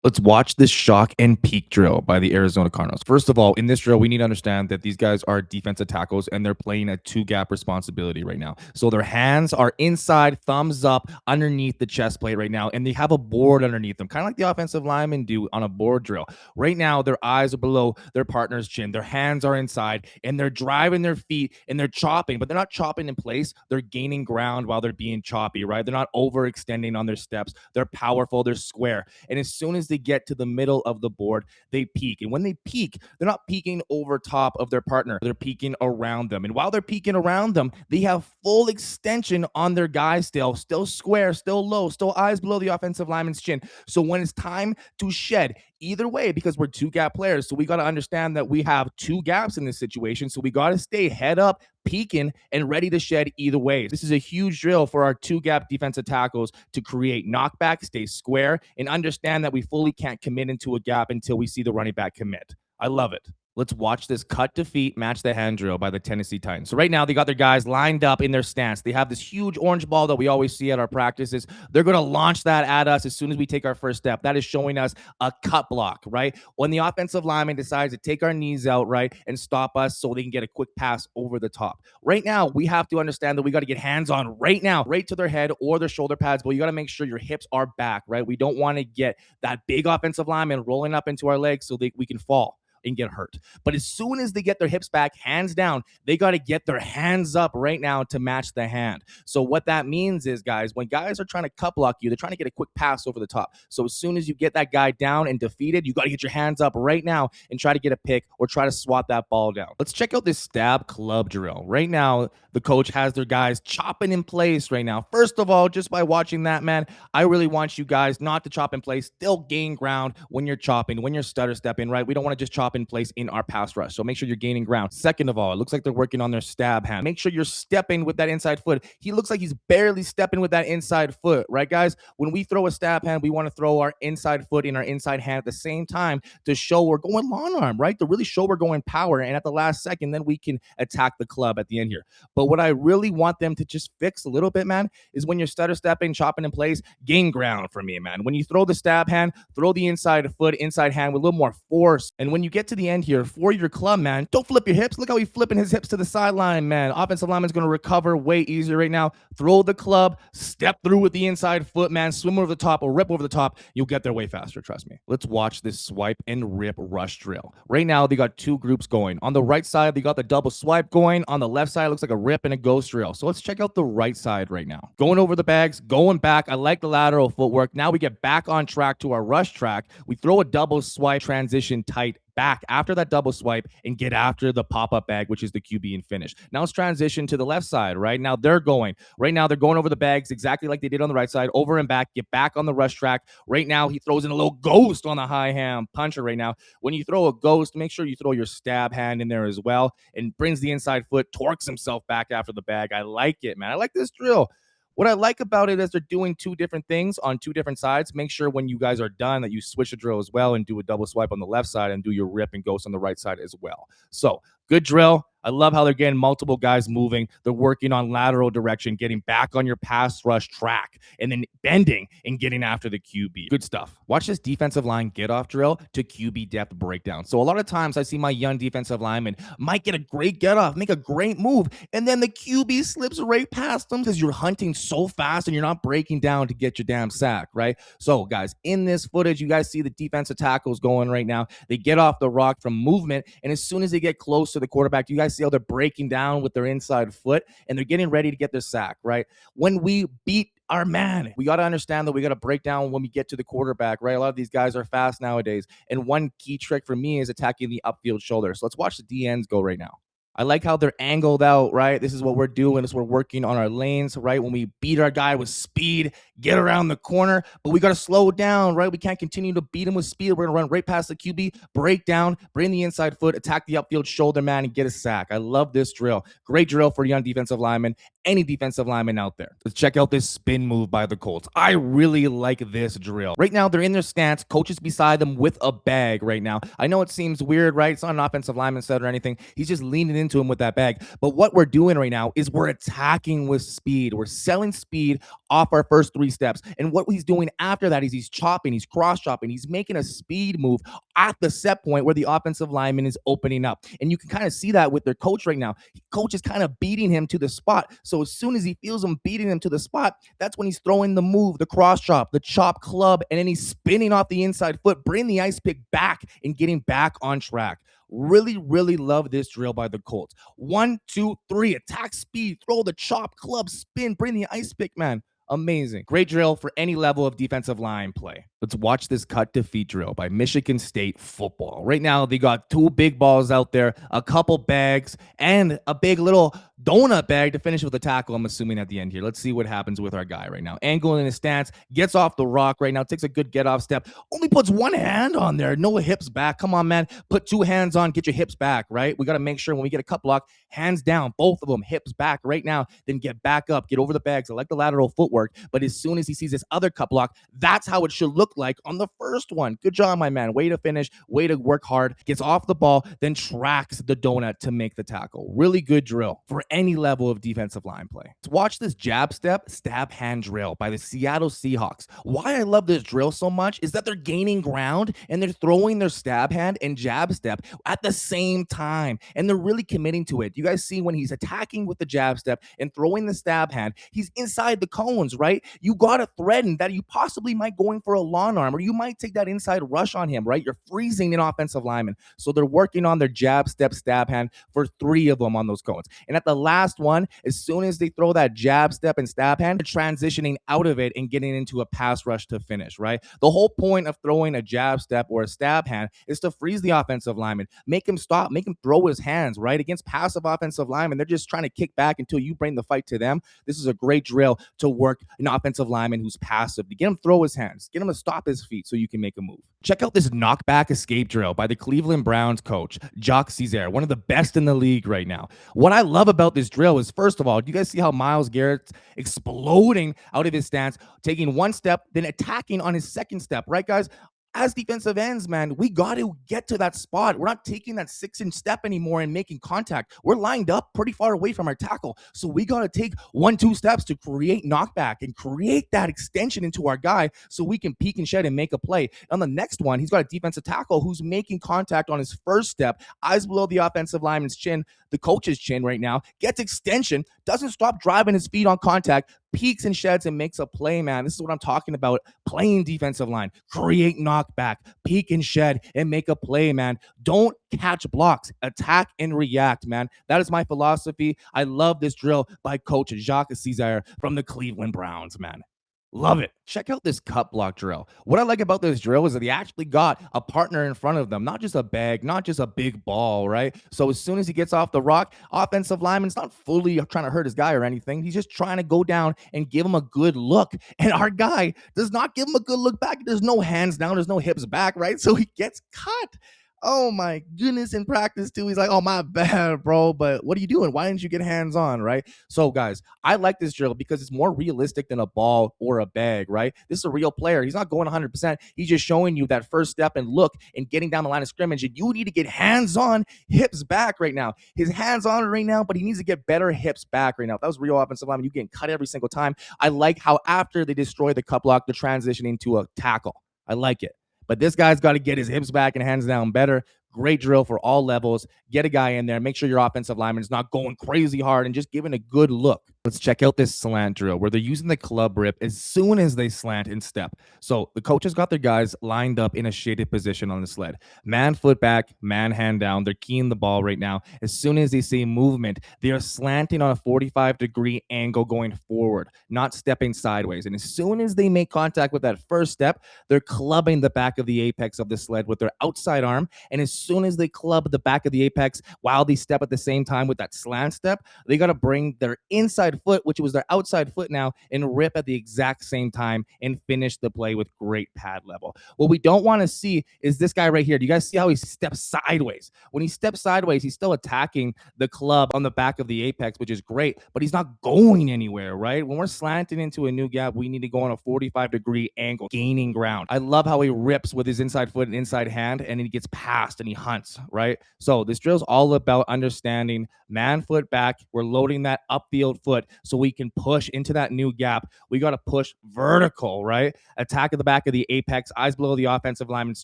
Let's watch this shock and peek drill by the Arizona Cardinals. First of all, in this drill, we need to understand that these guys are defensive tackles and they're playing a two-gap responsibility right now. So their hands are inside, thumbs up, underneath the chest plate right now, and they have a board underneath them, kind of like the offensive linemen do on a board drill. Right now, their eyes are below their partner's chin. Their hands are inside, and they're driving their feet and they're chopping, but they're not chopping in place. They're gaining ground while they're being choppy, right? They're not overextending on their steps. They're powerful. They're square. And as soon as they get to the middle of the board, they peak. And when they peak, they're not peaking over top of their partner. They're peaking around them. And while they're peaking around them, they have full extension on their guy still square, still low, still eyes below the offensive lineman's chin. So when it's time to shed, either way, because we're two gap players, so we got to understand that we have two gaps in this situation. So we got to stay head up, peaking, and ready to shed either way. This is a huge drill for our two gap defensive tackles to create knockback, stay square, and understand that we fully can't commit into a gap until we see the running back commit. I love it. Let's watch this cut to feet, match the hand drill by the Tennessee Titans. So right now, they got their guys lined up in their stance. They have this huge orange ball that we always see at our practices. They're going to launch that at us as soon as we take our first step. That is showing us a cut block, right? When the offensive lineman decides to take our knees out, right, and stop us so they can get a quick pass over the top. Right now, we have to understand that we got to get hands on right now, right to their head or their shoulder pads, but you got to make sure your hips are back, right? We don't want to get that big offensive lineman rolling up into our legs so we can fall and get hurt. But as soon as they get their hips back, hands down, they got to get their hands up right now to match the hand. So what that means is, guys, when guys are trying to cut block you, they're trying to get a quick pass over the top. So as soon as you get that guy down and defeated, you got to get your hands up right now and try to get a pick or try to swat that ball down. Let's check out this stab club drill. Right now, the coach has their guys chopping in place right now. First of all, just by watching that, man, I really want you guys not to chop in place, still gain ground when you're chopping, when you're stutter stepping, right? We don't want to just chop in place in our pass rush. So make sure you're gaining ground. Second of all, it looks like they're working on their stab hand. Make sure you're stepping with that inside foot. He looks like he's barely stepping with that inside foot, right, guys? When we throw a stab hand, we want to throw our inside foot in our inside hand at the same time to show we're going long arm, right? To really show we're going power. And at the last second, then we can attack the club at the end here. But what I really want them to just fix a little bit, man, is when you're stutter stepping, chopping in place, gain ground for me, man. When you throw the stab hand, throw the inside foot, inside hand with a little more force. And when you get to the end here for your club, man, don't flip your hips. Look how he's flipping his hips to the sideline, man. Offensive lineman's going to recover way easier right now. Throw the club, step through with the inside foot, man. Swim over the top or rip over the top. You'll get there way faster, trust me. Let's watch this swipe and rip rush drill. Right now, they got two groups going. On the right side, they got the double swipe going. On the left side, it looks like a rip and a ghost drill. So let's check out the right side right now. Going over the bags, going back. I like the lateral footwork. Now we get back on track to our rush track. We throw a double swipe transition tight back after that double swipe and get after the pop-up bag, which is the QB and finish. Now let's transition to the left side, right? Now they're going. Right now they're going over the bags exactly like they did on the right side, over and back, get back on the rush track. Right now he throws in a little ghost on the high hand puncher right now. When you throw a ghost, make sure you throw your stab hand in there as well and brings the inside foot, torques himself back after the bag. I like it, man. I like this drill. What I like about it is they're doing two different things on two different sides. Make sure when you guys are done that you switch the drill as well and do a double swipe on the left side and do your rip and ghost on the right side as well. So good drill. I love how they're getting multiple guys moving. They're working on lateral direction, getting back on your pass rush track, and then bending and getting after the QB. Good stuff. Watch this defensive line get off drill to QB depth breakdown. So a lot of times I see my young defensive lineman might get a great get off, make a great move, and then the QB slips right past them because you're hunting so fast and you're not breaking down to get your damn sack, right? So guys, in this footage, you guys see the defensive tackles going right now. They get off the rock from movement, and as soon as they get close to the quarterback, you guys see how they're breaking down with their inside foot and they're getting ready to get their sack, right? When we beat our man, we got to understand that we got to break down when we get to the quarterback, right? A lot of these guys are fast nowadays. And one key trick for me is attacking the upfield shoulder. So let's watch the DNs go right now. I like how they're angled out, right? This is what we're doing. We're working on our lanes, right? When we beat our guy with speed, get around the corner, but we got to slow down, right? We can't continue to beat him with speed. We're going to run right past the QB, break down, bring the inside foot, attack the upfield shoulder, man, and get a sack. I love this drill. Great drill for young defensive linemen. any defensive lineman out there. Let's check out this spin move by the Colts. I really like this drill. Right now, they're in their stance. Coach is beside them with a bag right now. I know it seems weird, right? It's not an offensive lineman set or anything. He's just leaning into him with that bag. But what we're doing right now is we're attacking with speed. We're selling speed off our first 3 steps. And what he's doing after that is he's chopping, he's cross-chopping, he's making a speed move at the set point where the offensive lineman is opening up. And you can kind of see that with their coach right now. Coach is kind of beating him to the spot. So as soon as he feels him beating him to the spot, that's when he's throwing the move, the cross chop, the chop club, and then he's spinning off the inside foot, bringing the ice pick back and getting back on track. Really, really love this drill by the Colts. 1, 2, 3, attack speed, throw the chop, club, spin, bring the ice pick, man. Amazing. Great drill for any level of defensive line play. Let's watch this cut to feet drill by Michigan State football. Right now, they got 2 big balls out there, a couple bags, and a big little donut bag to finish with a tackle, I'm assuming, at the end here. Let's see what happens with our guy right now. Angle in his stance, gets off the rock right now, takes a good get-off step, only puts 1 hand on there, no hips back. Come on, man. Put 2 hands on, get your hips back, right? We got to make sure when we get a cut block, hands down, both of them, hips back right now, then get back up, get over the bags. I like the lateral footwork. But as soon as he sees this other cut block, that's how it should look like on the first one. Good job, my man. Way to finish, way to work hard. Gets off the ball, then tracks the donut to make the tackle. Really good drill for any level of defensive line play. Let's watch this jab step, stab hand drill by the Seattle Seahawks. Why I love this drill so much is that they're gaining ground and they're throwing their stab hand and jab step at the same time. And they're really committing to it. You guys see when he's attacking with the jab step and throwing the stab hand, he's inside the cones, right? You got to threaten that you possibly might go in for a long arm, or you might take that inside rush on him, right? You're freezing an offensive lineman. So they're working on their jab, step, stab hand for 3 of them on those cones. And at the last one, as soon as they throw that jab, step, and stab hand, they're transitioning out of it and getting into a pass rush to finish, right? The whole point of throwing a jab step or a stab hand is to freeze the offensive lineman, make him stop, make him throw his hands, right? Against passive offensive linemen, they're just trying to kick back until you bring the fight to them. This is a great drill to work an offensive lineman who's passive, to get him throw his hands, get him to stop his feet so you can make a move. Check out this knockback escape drill by the Cleveland Browns coach, Jacques Caesar, one of the best in the league right now. What I love about this drill is, first of all, do you guys see how Myles Garrett's exploding out of his stance, taking 1 step, then attacking on his second step, right, guys? As defensive ends, man, we got to get to that spot. We're not taking that 6-inch step anymore and making contact. We're lined up pretty far away from our tackle. So we got to take 1, 2 steps to create knockback and create that extension into our guy so we can peek and shed and make a play. On the next one, he's got a defensive tackle who's making contact on his first step, eyes below the offensive lineman's chin, the coach's chin right now, gets extension, doesn't stop driving his feet on contact, peeks and sheds and makes a play, man. This is what I'm talking about. Playing defensive line, create knockback, peek and shed and make a play, man. Don't catch blocks, attack and react, man. That is my philosophy. I love this drill by Coach Jacques Caesar from the Cleveland Browns, man. Love it. Check out this cut block drill. What I like about this drill is that he actually got a partner in front of them, not just a bag, not just a big ball, right? So as soon as he gets off the rock, offensive lineman's not fully trying to hurt his guy or anything. He's just trying to go down and give him a good look. And our guy does not give him a good look back. There's no hands down. There's no hips back, right? So he gets cut. Oh my goodness, in practice too. He's like, oh, my bad, bro. But what are you doing? Why didn't you get hands on, right? So guys, I like this drill because it's more realistic than a ball or a bag, right? This is a real player. He's not going 100%. He's just showing you that first step and look and getting down the line of scrimmage. And you need to get hands on, hips back right now. His hands on right now, but he needs to get better hips back right now. If that was real offensive lineman, you getting cut every single time. I like how after they destroy the cut block, they're transitioning to a tackle. I like it. But this guy's got to get his hips back and hands down better. Great drill for all levels. Get a guy in there. Make sure your offensive lineman is not going crazy hard and just giving a good look. Let's check out this slant drill where they're using the club rip as soon as they slant and step. So the coaches got their guys lined up in a shaded position on the sled. Man foot back, man hand down. They're keying the ball right now. As soon as they see movement, they are slanting on a 45-degree angle going forward, not stepping sideways. And as soon as they make contact with that first step, they're clubbing the back of the apex of the sled with their outside arm. And as soon as they club the back of the apex while they step at the same time with that slant step, they got to bring their inside inside foot, which was their outside foot now, and rip at the exact same time and finish the play with great pad level. What we don't want to see is this guy right here. Do you guys see how he steps sideways? When he steps sideways, he's still attacking the club on the back of the apex, which is great, but he's not going anywhere, right? When we're slanting into a new gap, we need to go on a 45-degree angle, gaining ground. I love how he rips with his inside foot and inside hand, and he gets past and he hunts, right? So this drill is all about understanding man foot back. We're loading that upfield foot so we can push into that new gap. We got to push vertical, right? Attack at the back of the apex, eyes below the offensive lineman's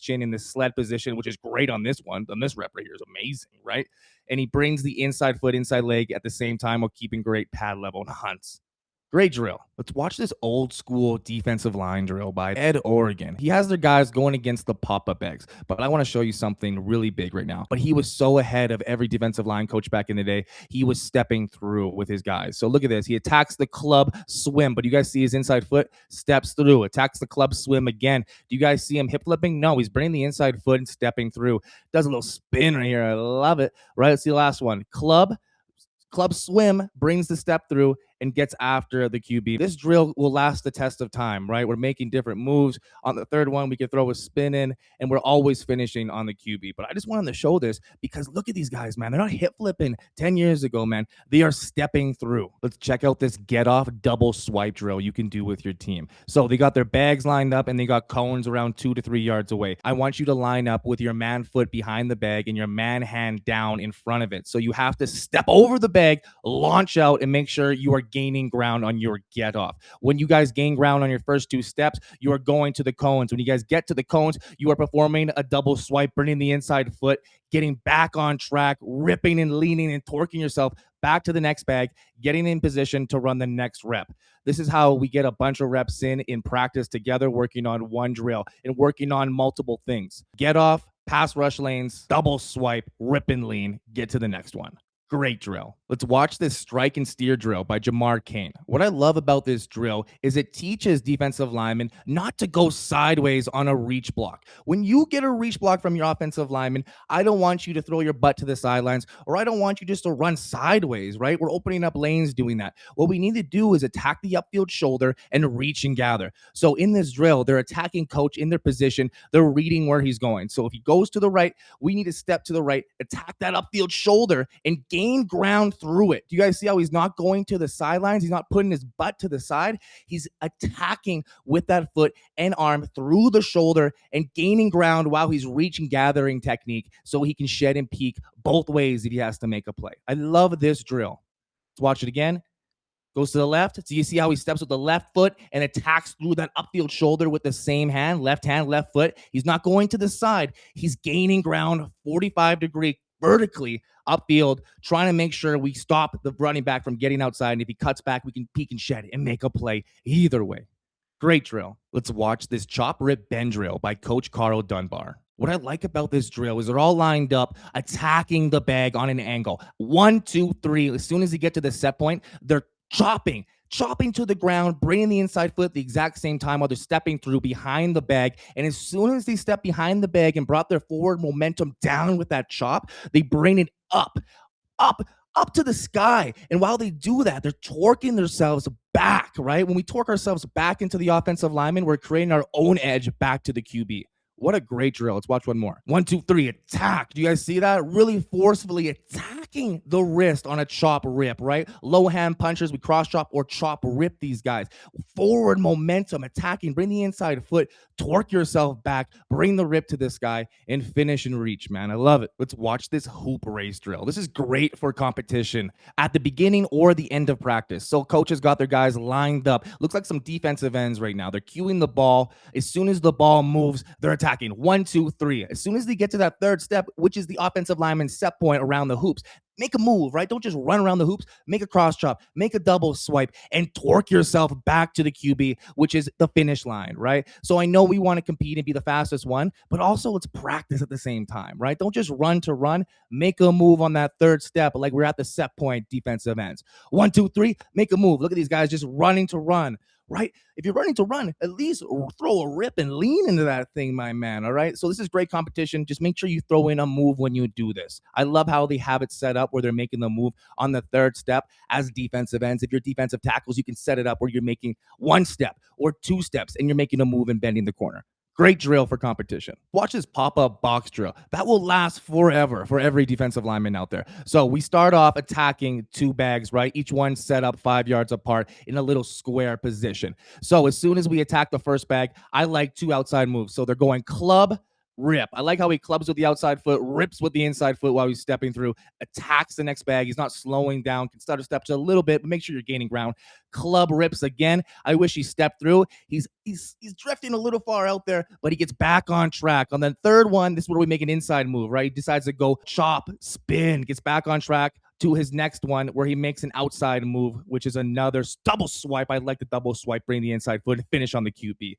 chin in the sled position, which is great on this one. On this rep right here is amazing, right? And he brings the inside foot, inside leg at the same time while keeping great pad level and hunts. Great drill. Let's watch this old school defensive line drill by Ed Oregon. He has their guys going against the pop-up eggs, but I want to show you something really big right now. But he was so ahead of every defensive line coach back in the day. He was stepping through with his guys. So look at this. He attacks the club swim, but you guys see his inside foot steps through, attacks the club swim again. Do you guys see him hip flipping? No, he's bringing the inside foot and stepping through. Does a little spin right here. I love it. Right, let's see the last one. Club swim, brings the step through and gets after the QB. This drill will last the test of time, right? We're making different moves. On the third one, we can throw a spin in, and we're always finishing on the QB. But I just wanted to show this because look at these guys, man. They're not hip flipping 10 years ago, man. They are stepping through. Let's check out this get off double swipe drill you can do with your team. So they got their bags lined up and they got cones around 2 to 3 yards away. I want you to line up with your man foot behind the bag and your man hand down in front of it. So you have to step over the bag, launch out, and make sure you are gaining ground on your get off. When you guys gain ground on your first 2 steps, you are going to the cones. When you guys get to the cones, you are performing a double swipe, bringing the inside foot, getting back on track, ripping and leaning and torquing yourself back to the next bag, getting in position to run the next rep. This is how we get a bunch of reps in practice together, working on one drill and working on multiple things. Get off, pass rush lanes, double swipe, rip and lean, get to the next one. Great drill. Let's watch this strike and steer drill by Jamar Kane. What I love about this drill is it teaches defensive linemen not to go sideways on a reach block. When you get a reach block from your offensive lineman, I don't want you to throw your butt to the sidelines, or I don't want you just to run sideways, right? We're opening up lanes doing that. What we need to do is attack the upfield shoulder and reach and gather. So in this drill, they're attacking coach in their position. They're reading where he's going. So if he goes to the right, we need to step to the right, attack that upfield shoulder, and gain ground through it. Do you guys see how he's not going to the sidelines? He's not putting his butt to the side. He's attacking with that foot and arm through the shoulder and gaining ground while he's reaching, gathering technique so he can shed and peek both ways if he has to make a play. I love this drill. Let's watch it again. Goes to the left. So you see how he steps with the left foot and attacks through that upfield shoulder with the same hand, left foot. He's not going to the side. He's gaining ground 45-degree vertically upfield, trying to make sure we stop the running back from getting outside. And if he cuts back, we can peek and shed and make a play either way. Great drill. Let's watch this chop rip bend drill by Coach Carl Dunbar. What I like about this drill is they're all lined up, attacking the bag on an angle. 1, 2, 3. As soon as they get to the set point, they're chopping to the ground, bringing the inside foot at the exact same time while they're stepping through behind the bag. And as soon as they step behind the bag and brought their forward momentum down with that chop, they bring it up to the sky. And while they do that, they're torquing themselves back, right? When we torque ourselves back into the offensive lineman, we're creating our own edge back to the QB. What a great drill. Let's watch one more. 1, 2, 3, attack. Do you guys see that? Really forcefully attacking the wrist on a chop rip, right? Low hand punches, we cross chop or chop rip these guys. Forward momentum, attacking, bring the inside foot, torque yourself back, bring the rip to this guy, and finish and reach, man. I love it. Let's watch this hoop race drill. This is great for competition at the beginning or the end of practice. So coaches got their guys lined up. Looks like some defensive ends right now. They're cueing the ball. As soon as the ball moves, they're attacking. 1, 2, 3. As soon as they get to that third step, which is the offensive lineman's set point around the hoops, make a move, right? Don't just run around the hoops. Make a cross chop, make a double swipe, and torque yourself back to the QB, which is the finish line, right? So I know we want to compete and be the fastest one, but also let's practice at the same time, right? Don't just run to run. Make a move on that third step, like we're at the set point defensive ends. 1, 2, 3, make a move. Look at these guys just running to run. right? If you're running to run, at least throw a rip and lean into that thing, my man. All right. So this is great competition. Just make sure you throw in a move when you do this. I love how they have it set up where they're making the move on the third step as defensive ends. If you're defensive tackles, you can set it up where you're making one step or two steps and you're making a move and bending the corner. Great drill for competition. Watch this pop-up box drill. That will last forever for every defensive lineman out there. So we start off attacking two bags, right? Each one set up 5 yards apart in a little square position. So as soon as we attack the first bag, I like two outside moves. So they're going club, rip. I like how he clubs with the outside foot, rips with the inside foot while he's stepping through, attacks the next bag. He's not slowing down, can stutter steps a little bit, but make sure you're gaining ground. Club rips again. I wish he stepped through. He's drifting a little far out there, but he gets back on track. On the third one, this is where we make an inside move, right? He decides to go chop, spin, gets back on track to his next one where he makes an outside move, which is another double swipe. I like the double swipe, bring the inside foot and finish on the QB.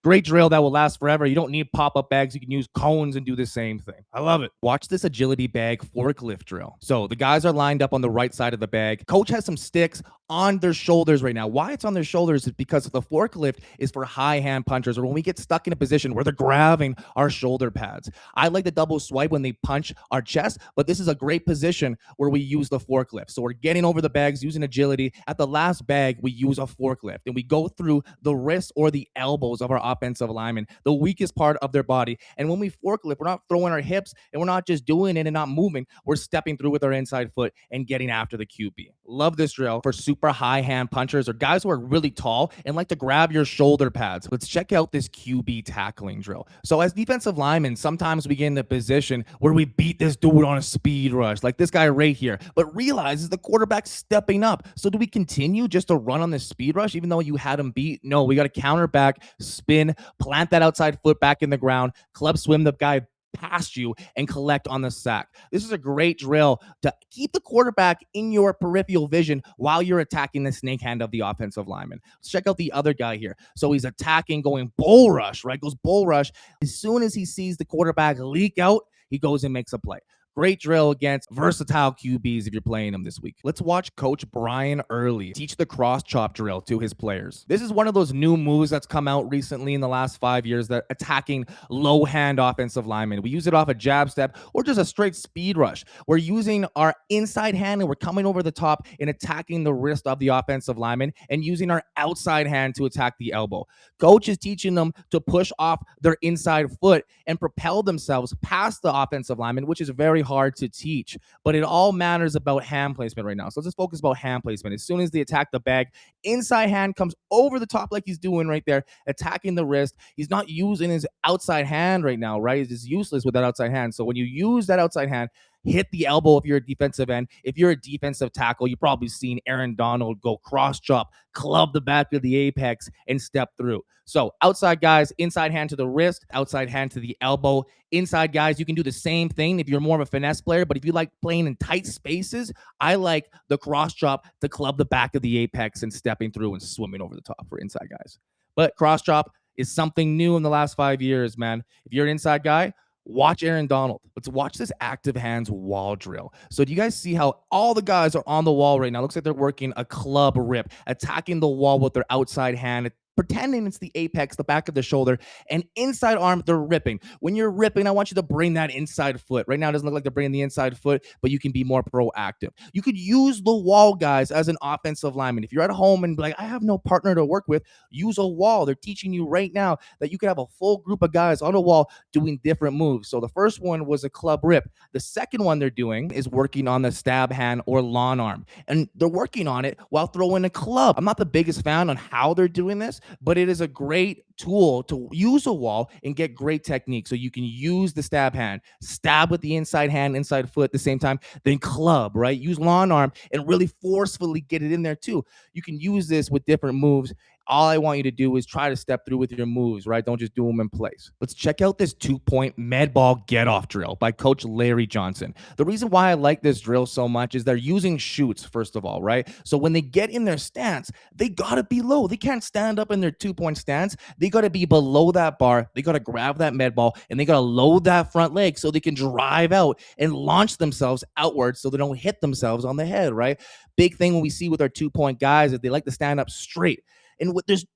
Great drill that will last forever. You don't need pop-up bags. You can use cones and do the same thing. I love it. Watch this agility bag forklift drill. So the guys are lined up on the right side of the bag. Coach has some sticks on their shoulders right now. Why it's on their shoulders is because the forklift is for high hand punchers, or when we get stuck in a position where they're grabbing our shoulder pads. I like the double swipe when they punch our chest, but this is a great position where we use the forklift. So we're getting over the bags using agility. At the last bag, we use a forklift and we go through the wrists or the elbows of our offensive lineman, the weakest part of their body. And when we forklift, we're not throwing our hips and we're not just doing it and not moving. We're stepping through with our inside foot and getting after the QB. Love this drill for super high hand punchers or guys who are really tall and like to grab your shoulder pads. Let's check out this QB tackling drill. So as defensive linemen, sometimes we get in the position where we beat this dude on a speed rush, like this guy right here, but realizes the quarterback's stepping up. So do we continue just to run on this speed rush even though you had him beat? No, we got to counter back, spin, plant that outside foot back in the ground, club swim the guy past you and collect on the sack. This is a great drill to keep the quarterback in your peripheral vision while you're attacking the snake hand of the offensive lineman. Let's check out the other guy here. So he's attacking, going bull rush, right? Goes bull rush. As soon as he sees the quarterback leak out, he goes and makes a play. Great drill against versatile QBs if you're playing them this week. Let's watch Coach Brian Early teach the cross chop drill to his players. This is one of those new moves that's come out recently in the last 5 years that attacking low hand offensive linemen. We use it off a jab step or just a straight speed rush. We're using our inside hand and we're coming over the top and attacking the wrist of the offensive lineman and using our outside hand to attack the elbow. Coach is teaching them to push off their inside foot and propel themselves past the offensive lineman, which is very hard to teach, but it all matters about hand placement right now. So let's just focus about hand placement. As soon as they attack the bag, inside hand comes over the top like he's doing right there, attacking the wrist. He's not using his outside hand right now, right? It's just useless with that outside hand. So when you use that outside hand, hit the elbow if you're a defensive end. If you're a defensive tackle, you've probably seen Aaron Donald go cross chop, club the back of the apex, and step through. So outside guys, inside hand to the wrist, outside hand to the elbow. Inside guys, you can do the same thing if you're more of a finesse player, but if you like playing in tight spaces, I like the cross chop to club the back of the apex and stepping through and swimming over the top for inside guys. But cross chop is something new in the last 5 years, man. If you're an inside guy, watch Aaron Donald. Let's watch this active hands wall drill. So do you guys see how all the guys are on the wall right now? Looks like they're working a club rip, attacking the wall with their outside hand, pretending it's the apex, the back of the shoulder, and inside arm, they're ripping. When you're ripping, I want you to bring that inside foot. Right now, it doesn't look like they're bringing the inside foot, but you can be more proactive. You could use the wall, guys, as an offensive lineman. If you're at home and be like, I have no partner to work with, use a wall. They're teaching you right now that you could have a full group of guys on a wall doing different moves. So the first one was a club rip. The second one they're doing is working on the stab hand or lawn arm. And they're working on it while throwing a club. I'm not the biggest fan on how they're doing this, but it is a great tool to use a wall and get great technique. So you can use the stab hand, stab with the inside hand, inside foot at the same time, then club, right? Use lawn arm and really forcefully get it in there too. You can use this with different moves. All I want you to do is try to step through with your moves, right? Don't just do them in place. Let's check out this 2-point med ball get off drill by Coach Larry Johnson. The reason why I like this drill so much is they're using chutes, first of all, right? So when they get in their stance, they got to be low. They can't stand up in their 2-point stance. They got to be below that bar. They got to grab that med ball and they got to load that front leg so they can drive out and launch themselves outwards so they don't hit themselves on the head, right? Big thing when we see with our 2-point guys is they like to stand up straight. And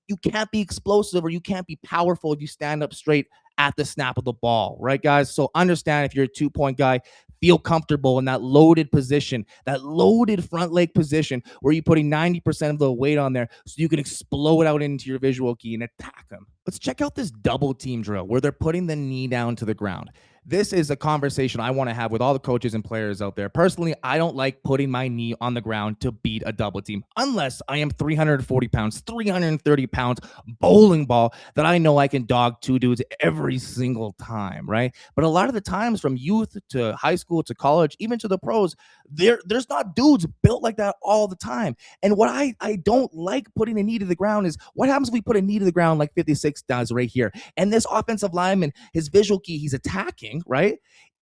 you can't be explosive or you can't be powerful if you stand up straight at the snap of the ball, right, guys? So understand, if you're a 2-point guy, feel comfortable in that loaded position, that loaded front leg position where you're putting 90% of the weight on there so you can explode out into your visual key and attack them. Let's check out this double team drill where they're putting the knee down to the ground. This is a conversation I want to have with all the coaches and players out there. Personally, I don't like putting my knee on the ground to beat a double team unless I am 340 pounds, 330 pounds bowling ball that I know I can dog two dudes every single time, right? But a lot of the times, from youth to high school to college, even to the pros, there's not dudes built like that all the time. And what I don't like putting a knee to the ground is, what happens if we put a knee to the ground like 56 does right here? And this offensive lineman, his visual key, he's attacking, right?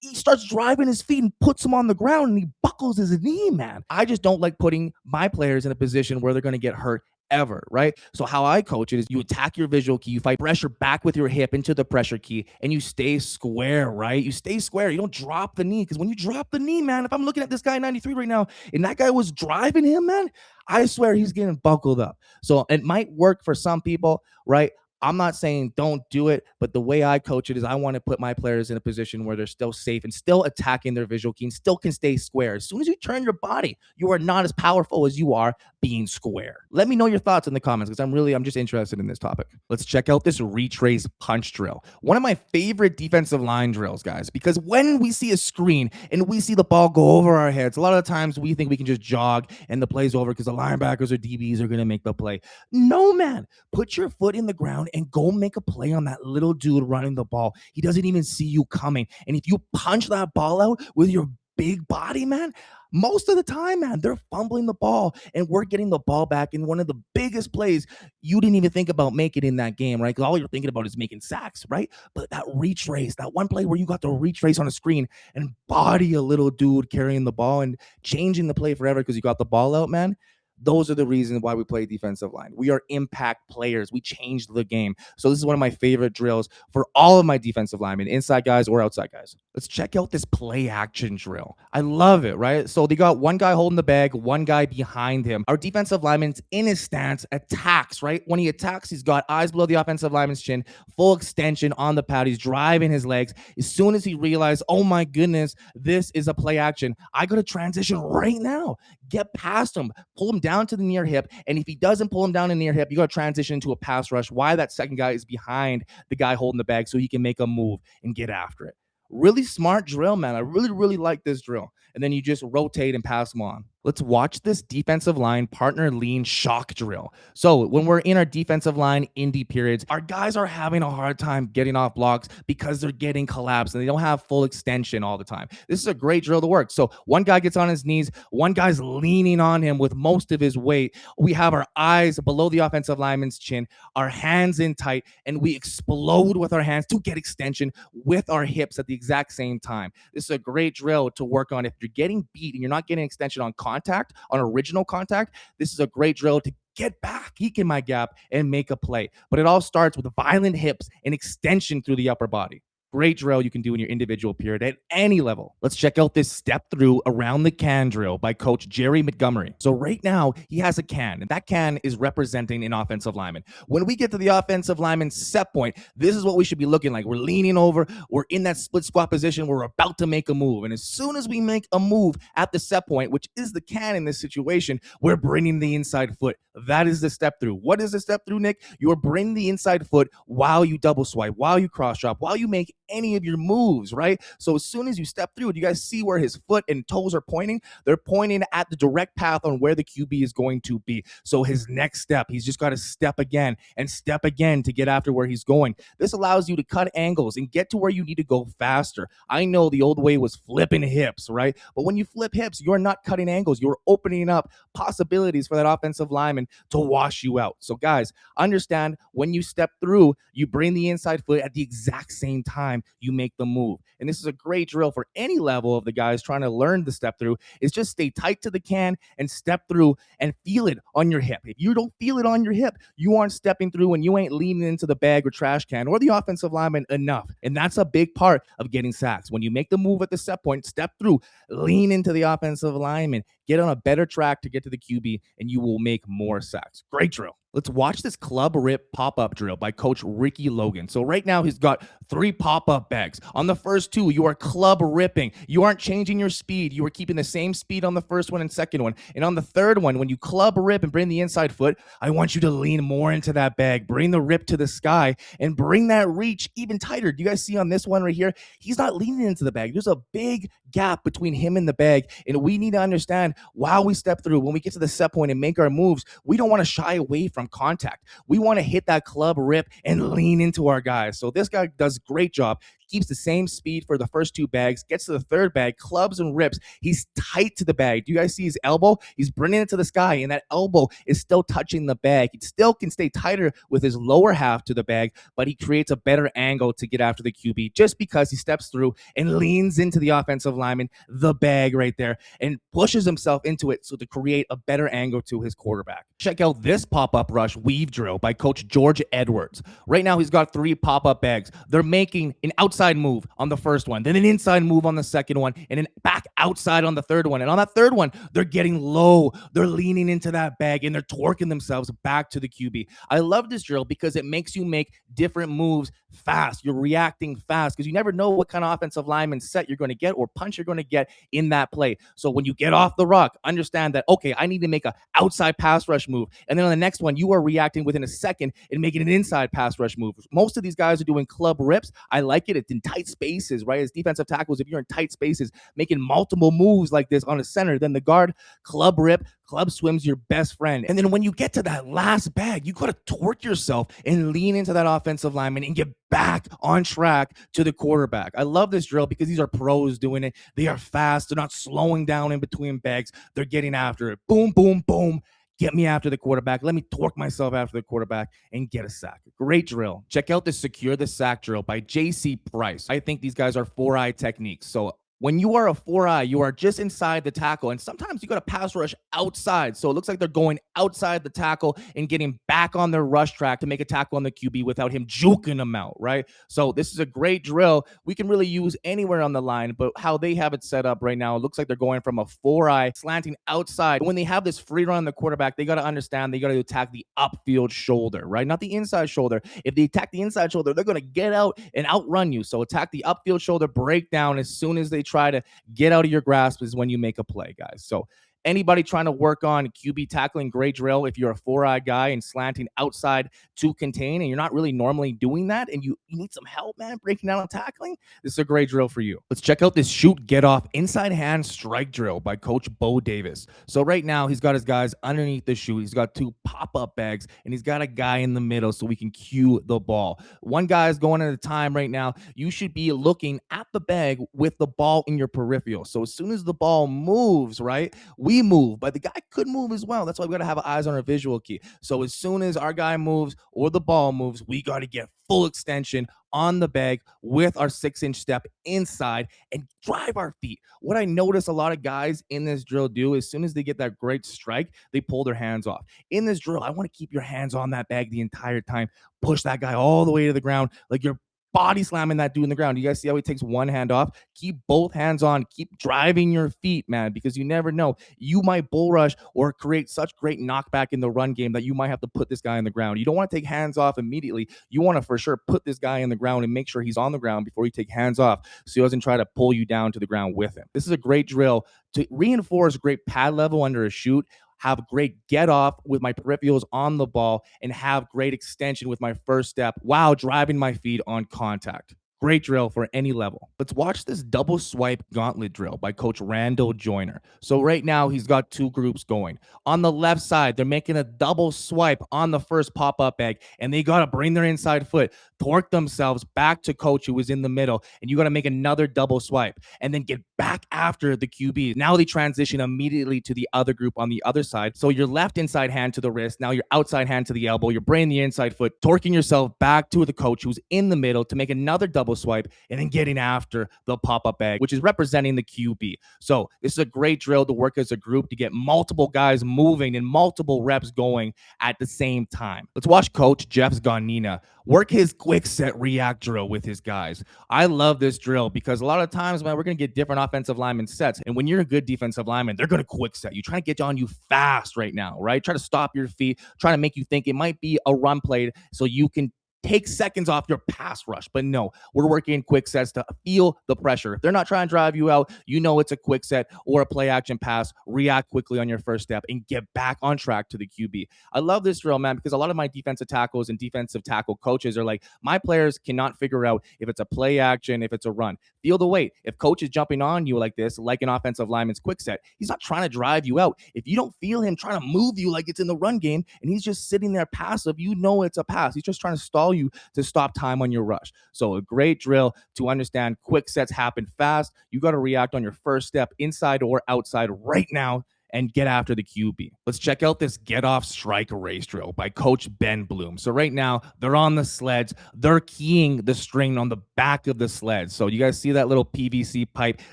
He starts driving his feet and puts him on the ground and he buckles his knee, man. I just don't like putting my players in a position where they're going to get hurt ever, right? So how I coach it is, you attack your visual key, you fight pressure back with your hip into the pressure key, and you stay square, right? You stay square. You don't drop the knee, because when you drop the knee, man, if I'm looking at this guy 93 right now and that guy was driving him, man, I swear he's getting buckled up. So it might work for some people, right? I'm not saying don't do it, but the way I coach it is, I want to put my players in a position where they're still safe and still attacking their visual key and still can stay square. As soon as you turn your body, you are not as powerful as you are being square. Let me know your thoughts in the comments, because I'm just interested in this topic. Let's check out this retrace punch drill. One of my favorite defensive line drills, guys, because when we see a screen and we see the ball go over our heads, a lot of the times we think we can just jog and the play's over because the linebackers or DBs are going to make the play. No, man. Put your foot in the ground and go make a play on that little dude running the ball. He doesn't even see you coming. And if you punch that ball out with your big body, man, most of the time, man, they're fumbling the ball and we're getting the ball back in one of the biggest plays you didn't even think about making in that game, right? Because all you're thinking about is making sacks, right? But that retrace, that one play where you got to retrace on a screen and body a little dude carrying the ball and changing the play forever because you got the ball out, man. Those are the reasons why we play defensive line. We are impact players. We changed the game. So this is one of my favorite drills for all of my defensive linemen, inside guys or outside guys. Let's check out this play action drill. I love it, right? So they got one guy holding the bag, one guy behind him. Our defensive lineman's in his stance, attacks, right? When he attacks, he's got eyes below the offensive lineman's chin, full extension on the pad. He's driving his legs. As soon as he realized, oh my goodness, this is a play action, I got to transition right now. Get past him, pull him down to the near hip. And if he doesn't pull him down in the near hip, you got to transition into a pass rush. Why that second guy is behind the guy holding the bag so he can make a move and get after it. Really smart drill, man. I really, really like this drill. And then you just rotate and pass them on. Let's watch this defensive line partner lean shock drill. So when we're in our defensive line indie periods, our guys are having a hard time getting off blocks because they're getting collapsed and they don't have full extension all the time. This is a great drill to work. So one guy gets on his knees, one guy's leaning on him with most of his weight. We have our eyes below the offensive lineman's chin, our hands in tight, and we explode with our hands to get extension with our hips at the exact same time. This is a great drill to work on if you're getting beat and you're not getting extension on contact, on original contact. This is a great drill to get back, peek in my gap, and make a play. But it all starts with violent hips and extension through the upper body. Great drill you can do in your individual period at any level. Let's check out this step through around the can drill by Coach Jerry Montgomery. So right now, he has a can, and that can is representing an offensive lineman. When we get to the offensive lineman set point, this is what we should be looking like. We're leaning over, we're in that split squat position, we're about to make a move. And as soon as we make a move at the set point, which is the can in this situation, we're bringing the inside foot. That is the step through. What is the step through, Nick? You're bringing the inside foot while you double swipe, while you cross drop, while you make any of your moves, right? So as soon as you step through, do you guys see where his foot and toes are pointing? They're pointing at the direct path on where the QB is going to be. So his next step, he's just got to step again to get after where he's going. This allows you to cut angles and get to where you need to go faster. I know the old way was flipping hips, right? But when you flip hips, you're not cutting angles. You're opening up possibilities for that offensive lineman to wash you out. So guys, understand when you step through, you bring the inside foot at the exact same time you make the move. And this is a great drill for any level of the guys trying to learn the step through, is just stay tight to the can and step through and feel it on your hip. If you don't feel it on your hip, you aren't stepping through and you ain't leaning into the bag or trash can or the offensive lineman enough. And that's a big part of getting sacks. When you make the move at the set point, step through, lean into the offensive lineman, get on a better track to get to the QB, and you will make more sacks. Great drill. Let's watch this club rip pop-up drill by Coach Ricky Logan. So right now he's got 3 pop-up bags. On the first 2, you are club ripping. You aren't changing your speed. You are keeping the same speed on the first one and second one. And on the third one, when you club rip and bring the inside foot, I want you to lean more into that bag. Bring the rip to the sky and bring that reach even tighter. Do you guys see on this one right here? He's not leaning into the bag. There's a big gap between him and the bag. And we need to understand while we step through, when we get to the set point and make our moves, we don't want to shy away from contact. We want to hit that club rip and lean into our guys. So this guy does a great job. Keeps the same speed for the first 2 bags, gets to the third bag, clubs and rips. He's tight to the bag. Do you guys see his elbow? He's bringing it to the sky, and that elbow is still touching the bag. He still can stay tighter with his lower half to the bag, but he creates a better angle to get after the QB just because he steps through and leans into the offensive lineman, the bag right there, and pushes himself into it so to create a better angle to his quarterback. Check out this pop-up rush weave drill by Coach George Edwards. Right now, he's got 3 pop-up bags. They're making an outside move on the first one, then an inside move on the second one, and then back outside on the third one. And on that third one, they're getting low. They're leaning into that bag, and they're torquing themselves back to the QB. I love this drill because it makes you make different moves fast. You're reacting fast because you never know what kind of offensive lineman set you're going to get or punch you're going to get in that play. So when you get off the rock, understand that, okay, I need to make an outside pass rush move. And then on the next one, you are reacting within a second and making an inside pass rush move. Most of these guys are doing club rips. I like it. It's in tight spaces, right? As defensive tackles, if you're in tight spaces, making multiple moves like this on a center, then the guard, club rip, club swim's your best friend. And then when you get to that last bag, you got to torque yourself and lean into that offensive lineman and get back on track to the quarterback. I love this drill because these are pros doing it. They are fast. They're not slowing down in between bags. They're getting after it. Boom, boom, boom. Get me after the quarterback. Let me torque myself after the quarterback and get a sack. Great drill. Check out the Secure the Sack drill by JC Price. I think these guys are 4-eye techniques. So when you are a 4-eye, you are just inside the tackle, and sometimes you got to pass rush outside. So it looks like they're going outside the tackle and getting back on their rush track to make a tackle on the QB without him juking them out, right? So this is a great drill. We can really use anywhere on the line, but how they have it set up right now, it looks like they're going from a 4-eye slanting outside. When they have this free run on the quarterback, they got to understand they got to attack the upfield shoulder, right? Not the inside shoulder. If they attack the inside shoulder, they're going to get out and outrun you. So attack the upfield shoulder, break down as soon as they try to get out of your grasp is when you make a play, guys. So anybody trying to work on QB tackling, great drill. If you're a 4-eye guy and slanting outside to contain and you're not really normally doing that and you need some help, man, breaking down on tackling, this is a great drill for you. Let's check out this Chute get off inside hand strike drill by Coach Bo Davis. So right now he's got his guys underneath the chute. He's got 2 pop-up bags and he's got a guy in the middle so we can cue the ball. One guy is going at a time right now. You should be looking at the bag with the ball in your peripheral. So as soon as the ball moves, right, we move, but the guy could move as well. That's why we got to have eyes on our visual key. So as soon as our guy moves or the ball moves, we got to get full extension on the bag with our 6-inch step inside and drive our feet. What I notice a lot of guys in this drill do, as soon as they get that great strike, they pull their hands off. In this drill, I want to keep your hands on that bag the entire time. Push that guy all the way to the ground like you're body slamming that dude in the ground. You guys see how he takes one hand off? Keep both hands on. Keep driving your feet, man, because you never know. You might bull rush or create such great knockback in the run game that you might have to put this guy in the ground. You don't want to take hands off immediately. You want to for sure put this guy in the ground and make sure he's on the ground before you take hands off so he doesn't try to pull you down to the ground with him. This is a great drill to reinforce great pad level under a chute, have great get off with my peripherals on the ball, and have great extension with my first step while driving my feet on contact. Great drill for any level. Let's watch this double swipe gauntlet drill by Coach Randall Joyner. So right now he's got 2 groups going. On the left side, they're making a double swipe on the first pop-up egg, and they got to bring their inside foot, torque themselves back to coach who was in the middle, and you got to make another double swipe and then get back after the QB. Now they transition immediately to the other group on the other side. So your left inside hand to the wrist, now your outside hand to the elbow, you're bringing the inside foot, torquing yourself back to the coach who's in the middle to make another double swipe, and then getting after the pop-up bag, which is representing the QB. So this is a great drill to work as a group to get multiple guys moving and multiple reps going at the same time. Let's watch Coach Jeff Zgonina work his quick set react drill with his guys. I love this drill because a lot of times, man, we're going to get different offensive lineman sets. And when you're a good defensive lineman, they're going to quick set you, trying to get on you fast right now, right? Try to stop your feet, trying to make you think it might be a run play so you can take seconds off your pass rush. But no, we're working quick sets to feel the pressure. If they're not trying to drive you out, you know it's a quick set or a play action pass. React quickly on your first step and get back on track to the QB. I love this drill, man, because a lot of my defensive tackles and defensive tackle coaches are like, my players cannot figure out if it's a play action, if it's a run. Feel the weight. If coach is jumping on you like this, like an offensive lineman's quick set, he's not trying to drive you out. If you don't feel him trying to move you like it's in the run game and he's just sitting there passive, you know it's a pass. He's just trying to stall you to stop time on your rush. So a great drill to understand quick sets happen fast. You got to react on your first step, inside or outside right now, and get after the QB. Let's check out this get off strike race drill by Coach Ben Bloom. So right now they're on the sleds. They're keying the string on the back of the sled. So you guys see that little PVC pipe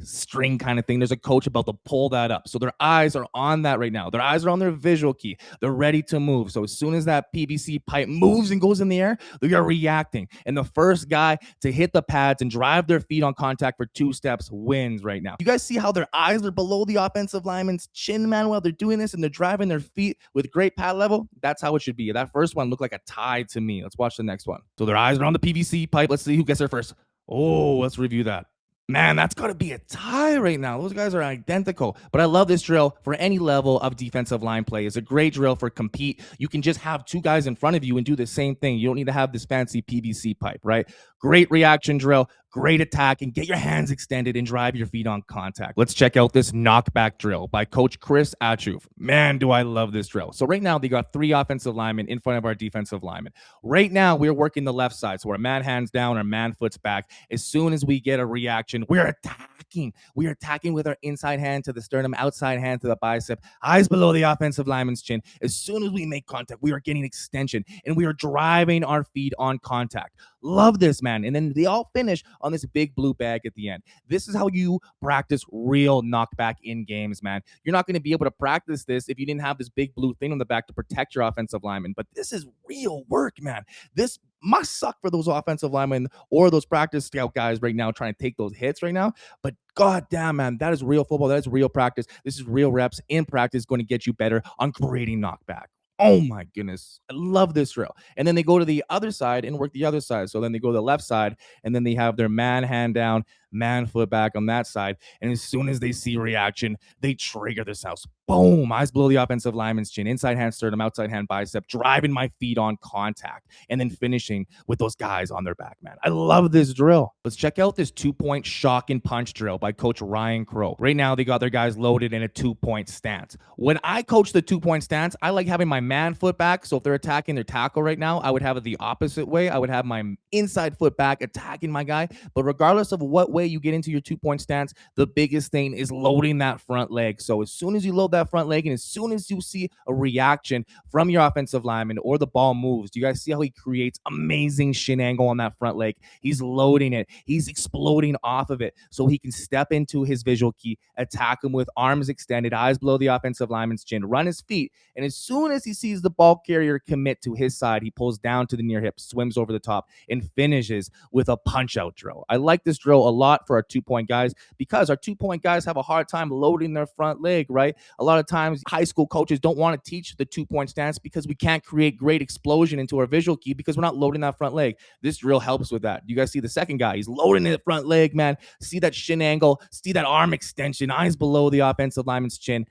string kind of thing. There's a coach about to pull that up. So their eyes are on that right now. Their eyes are on their visual key. They're ready to move. So as soon as that PVC pipe moves and goes in the air, they are reacting. And the first guy to hit the pads and drive their feet on contact for 2 steps wins right now. You guys see how their eyes are below the offensive lineman's chin, man, while they're doing this and they're driving their feet with great pad level? That's how it should be. That first one looked like a tie to me. Let's watch the next one. So their eyes are on the PVC pipe. Let's see who gets there first. Oh, let's review that. Man, that's got to be a tie right now. Those guys are identical. But I love this drill for any level of defensive line play. It's a great drill for compete. You can just have 2 guys in front of you and do the same thing. You don't need to have this fancy PVC pipe, right? Great reaction drill, great attack, and get your hands extended and drive your feet on contact. Let's check out this knockback drill by Coach Chris Achuf. Man, do I love this drill. So right now, they got 3 offensive linemen in front of our defensive linemen. Right now, we're working the left side. So our man hands down, our man foot's back. As soon as we get a reaction, we're attacking. We are attacking with our inside hand to the sternum, outside hand to the bicep, eyes below the offensive lineman's chin. As soon as we make contact, we are getting extension, and we are driving our feet on contact. Love this, man. And then they all finish on this big blue bag at the end. This is how you practice real knockback in games, man. You're not going to be able to practice this if you didn't have this big blue thing on the back to protect your offensive lineman. But this is real work, man. This must suck for those offensive linemen or those practice scout guys right now trying to take those hits right now. But goddamn, man, that is real football. That is real practice. This is real reps in practice going to get you better on creating knockback. Oh my goodness. I love this drill. And then they go to the other side and work the other side. So then they go to the left side and then they have their man hand down, man foot back on that side. And as soon as they see reaction, they trigger this house. Boom, eyes below the offensive lineman's chin, inside hand sternum, outside hand bicep, driving my feet on contact, and then finishing with those guys on their back, man. I love this drill. Let's check out this 2-point shock and punch drill by Coach Ryan Crow. Right now, they got their guys loaded in a 2-point stance. When I coach the 2-point stance, I like having my man foot back. So if they're attacking their tackle right now, I would have it the opposite way. I would have my inside foot back attacking my guy. But regardless of what way you get into your 2-point stance, the biggest thing is loading that front leg. So as soon as you load that front leg and as soon as you see a reaction from your offensive lineman or the ball moves, do you guys see how he creates amazing shin angle on that front leg? He's loading it. He's exploding off of it so he can step into his visual key, attack him with arms extended, eyes below the offensive lineman's chin, run his feet. And as soon as he sees the ball carrier commit to his side, he pulls down to the near hip, swims over the top, and finishes with a punch out drill. I like this drill a lot for our 2-point guys because our 2-point guys have a hard time loading their front leg, right? A lot of times high school coaches don't want to teach the 2-point stance because we can't create great explosion into our visual key because we're not loading that front leg. This drill helps with that. You guys see the second guy, he's loading the front leg, man. See that shin angle, see that arm extension, eyes below the offensive lineman's chin,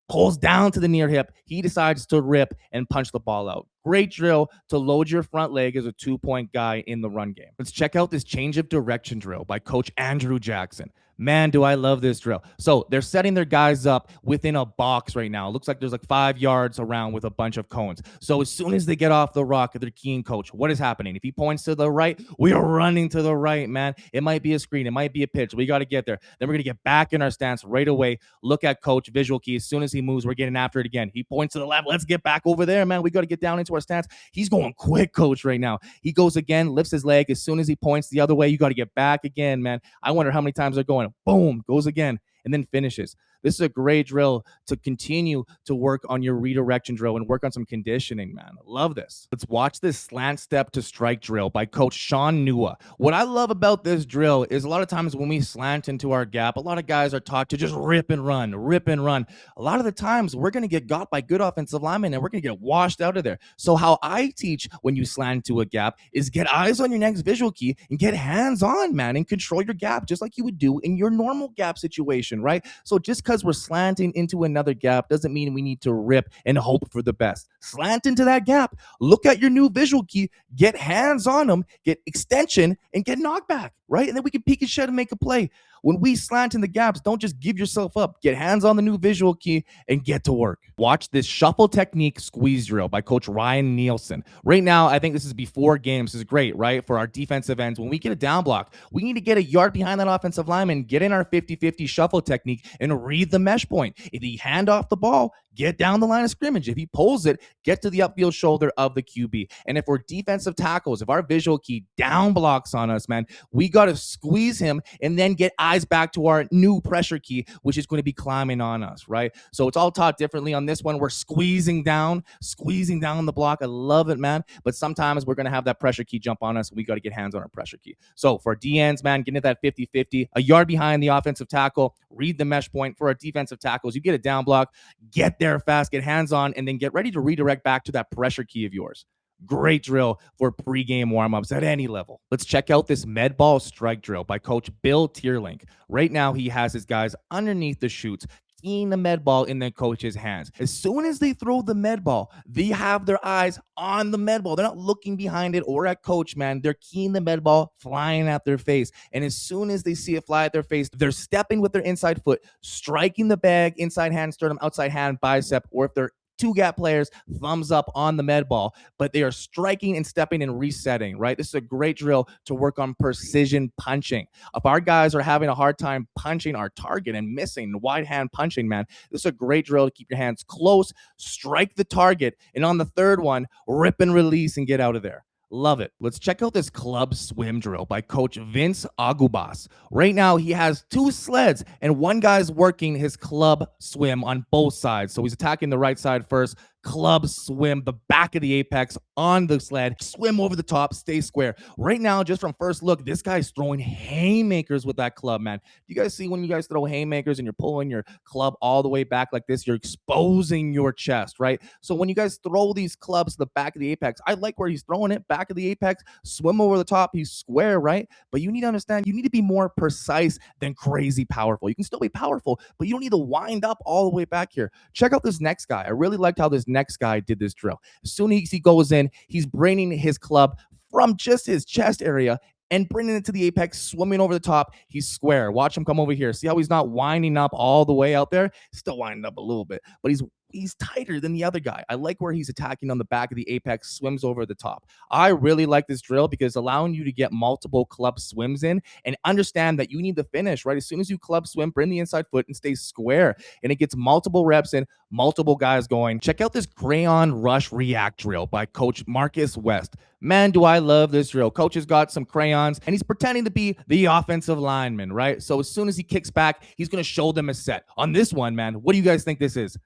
pulls down to the near hip. He decides to rip and punch the ball out. Great drill to load your front leg as a 2-point guy in the run game. Let's check out this change of direction drill by Coach Andrew Jackson. Man, do I love this drill. So they're setting their guys up within a box right now. It looks like there's like 5 yards around with a bunch of cones. So as soon as they get off the rock, they're keying coach. What is happening? If he points to the right, we are running to the right, man. It might be a screen. It might be a pitch. We got to get there. Then we're going to get back in our stance right away. Look at coach, visual key. As soon as he moves, we're getting after it again. He points to the left. Let's get back over there, man. We got to get down into our stance. He's going quick, coach, right now. He goes again, lifts his leg. As soon as he points the other way, you got to get back again, man. I wonder how many times they're going. Boom, goes again. and then finishes. This is a great drill to continue to work on your redirection drill and work on some conditioning, man. Love this. Let's watch this slant step to strike drill by Coach Sean Nua. What I love about this drill is a lot of times when we slant into our gap, a lot of guys are taught to just rip and run, rip and run. A lot of the times we're going to get got by good offensive linemen and we're going to get washed out of there. So how I teach when you slant to a gap is get eyes on your next visual key and get hands on, man, and control your gap just like you would do in your normal gap situation, right? So just because we're slanting into another gap doesn't mean we need to rip and hope for the best. Slant into that gap, look at your new visual key, get hands on them, get extension, and get knockback, right? And then we can peek and shed and make a play. When we slant in the gaps, don't just give yourself up. Get hands on the new visual key and get to work. Watch this shuffle technique squeeze drill by Coach Ryan Nielsen. Right now, I think this is before games. This is great, right? For our defensive ends, when we get a down block, we need to get a yard behind that offensive lineman, get in our 50-50 shuffle technique, and read the mesh point. If he hand off the ball, get down the line of scrimmage. If he pulls it, get to the upfield shoulder of the QB. And if we're defensive tackles, if our visual key down blocks on us, man, we got to squeeze him and then get eyes back to our new pressure key, which is going to be climbing on us, right? So it's all taught differently on this one. We're squeezing down the block. I love it, man. But sometimes we're going to have that pressure key jump on us. We got to get hands on our pressure key. So for DNs, man, get into that 50-50, a yard behind the offensive tackle, read the mesh point. For our defensive tackles, you get a down block, get there fast, get hands on, and then get ready to redirect back to that pressure key of yours. Great drill for pregame warm-ups at any level. Let's check out this med ball strike drill by Coach Bill Tierlink. Right now, he has his guys underneath the chutes, keying the med ball in their coach's hands. As soon as they throw the med ball, they have their eyes on the med ball. They're not looking behind it or at coach, man. They're keying the med ball, flying at their face. And as soon as they see it fly at their face, they're stepping with their inside foot, striking the bag, inside hand sternum, outside hand bicep, or if they're two gap players, thumbs up on the med ball, but they are striking and stepping and resetting, right? This is a great drill to work on precision punching. If our guys are having a hard time punching our target and missing wide hand punching, man, this is a great drill to keep your hands close, strike the target, and on the third one, rip and release and get out of there. Love it. Let's check out this club swim drill by Coach Vince Agubas. Right now, he has two sleds, and one guy's working his club swim on both sides. So he's attacking the right side first, club swim, the back of the apex on the sled, swim over the top, stay square. Right now, just from first look, this guy's throwing haymakers with that club, man. You guys see when you guys throw haymakers and you're pulling your club all the way back like this, you're exposing your chest, right? So when you guys throw these clubs to the back of the apex, I like where he's throwing it, back of the apex, swim over the top, he's square, right? But you need to understand, you need to be more precise than crazy powerful. You can still be powerful, but you don't need to wind up all the way back here. Check out this next guy. I really liked how this next guy did this drill. As soon as he goes in, he's bringing his club from just his chest area and bringing it to the apex, swimming over the top. He's square. Watch him come over here. See how he's not winding up all the way out there? Still winding up a little bit, but he's tighter than the other guy. I like where he's attacking on the back of the apex, swims over the top. I really like this drill because it's allowing you to get multiple club swims in and understand that you need to finish, right? As soon as you club swim, bring the inside foot and stay square. And it gets multiple reps in, multiple guys going. Check out this Crayon Rush React drill by Coach Marcus West. Man, do I love this drill. Coach has got some crayons and he's pretending to be the offensive lineman, right? So as soon as he kicks back, he's going to show them a set. On this one, man, what do you guys think this is?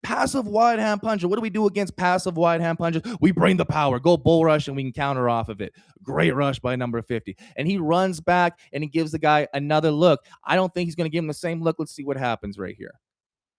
Passive wide hand puncher. What do we do against passive wide hand punches? We bring the power, go bull rush, and we can counter off of it. Great rush by number 50. And he runs back and he gives the guy another look. I don't think he's going to give him the same look. Let's see what happens right here.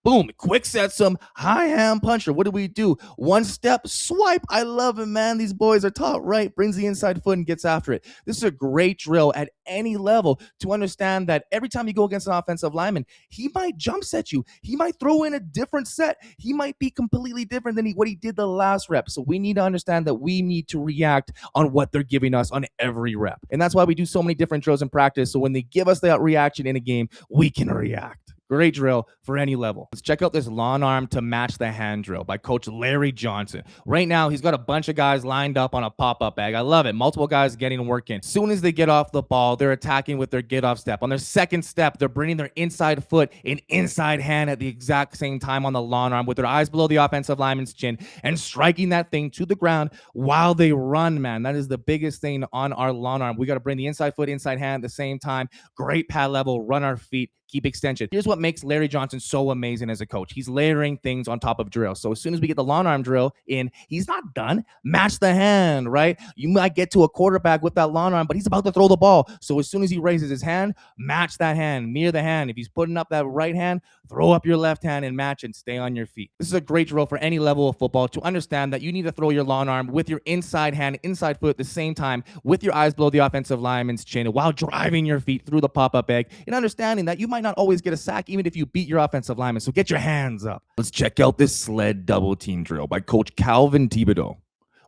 Boom, quick sets him, high hand puncher. What do we do? One step, swipe. I love it, man. These boys are taught right. Brings the inside foot and gets after it. This is a great drill at any level to understand that every time you go against an offensive lineman, he might jump set you. He might throw in a different set. He might be completely different than what he did the last rep. So we need to understand that we need to react on what they're giving us on every rep. And that's why we do so many different drills in practice. So when they give us that reaction in a game, we can react. Great drill for any level. Let's check out this long arm to match the hand drill by Coach Larry Johnson. Right now, he's got a bunch of guys lined up on a pop-up bag. I love it. Multiple guys getting work in. As soon as they get off the ball, they're attacking with their get-off step. On their second step, they're bringing their inside foot and inside hand at the exact same time on the long arm with their eyes below the offensive lineman's chin and striking that thing to the ground while they run, man. That is the biggest thing on our long arm. We got to bring the inside foot, inside hand at the same time. Great pad level, run our feet, keep extension. Here's what makes Larry Johnson so amazing as a coach. He's layering things on top of drills. So as soon as we get the long arm drill in, he's not done. Match the hand, right? You might get to a quarterback with that long arm, but he's about to throw the ball. So as soon as he raises his hand, match that hand, mirror the hand. If he's putting up that right hand, throw up your left hand and match and stay on your feet. This is a great drill for any level of football to understand that you need to throw your long arm with your inside hand, inside foot at the same time with your eyes below the offensive lineman's chin while driving your feet through the pop-up bag and understanding that you might not always get a sack even if you beat your offensive lineman. So get your hands up. Let's check out this sled double team drill by Coach Calvin Thibodeau.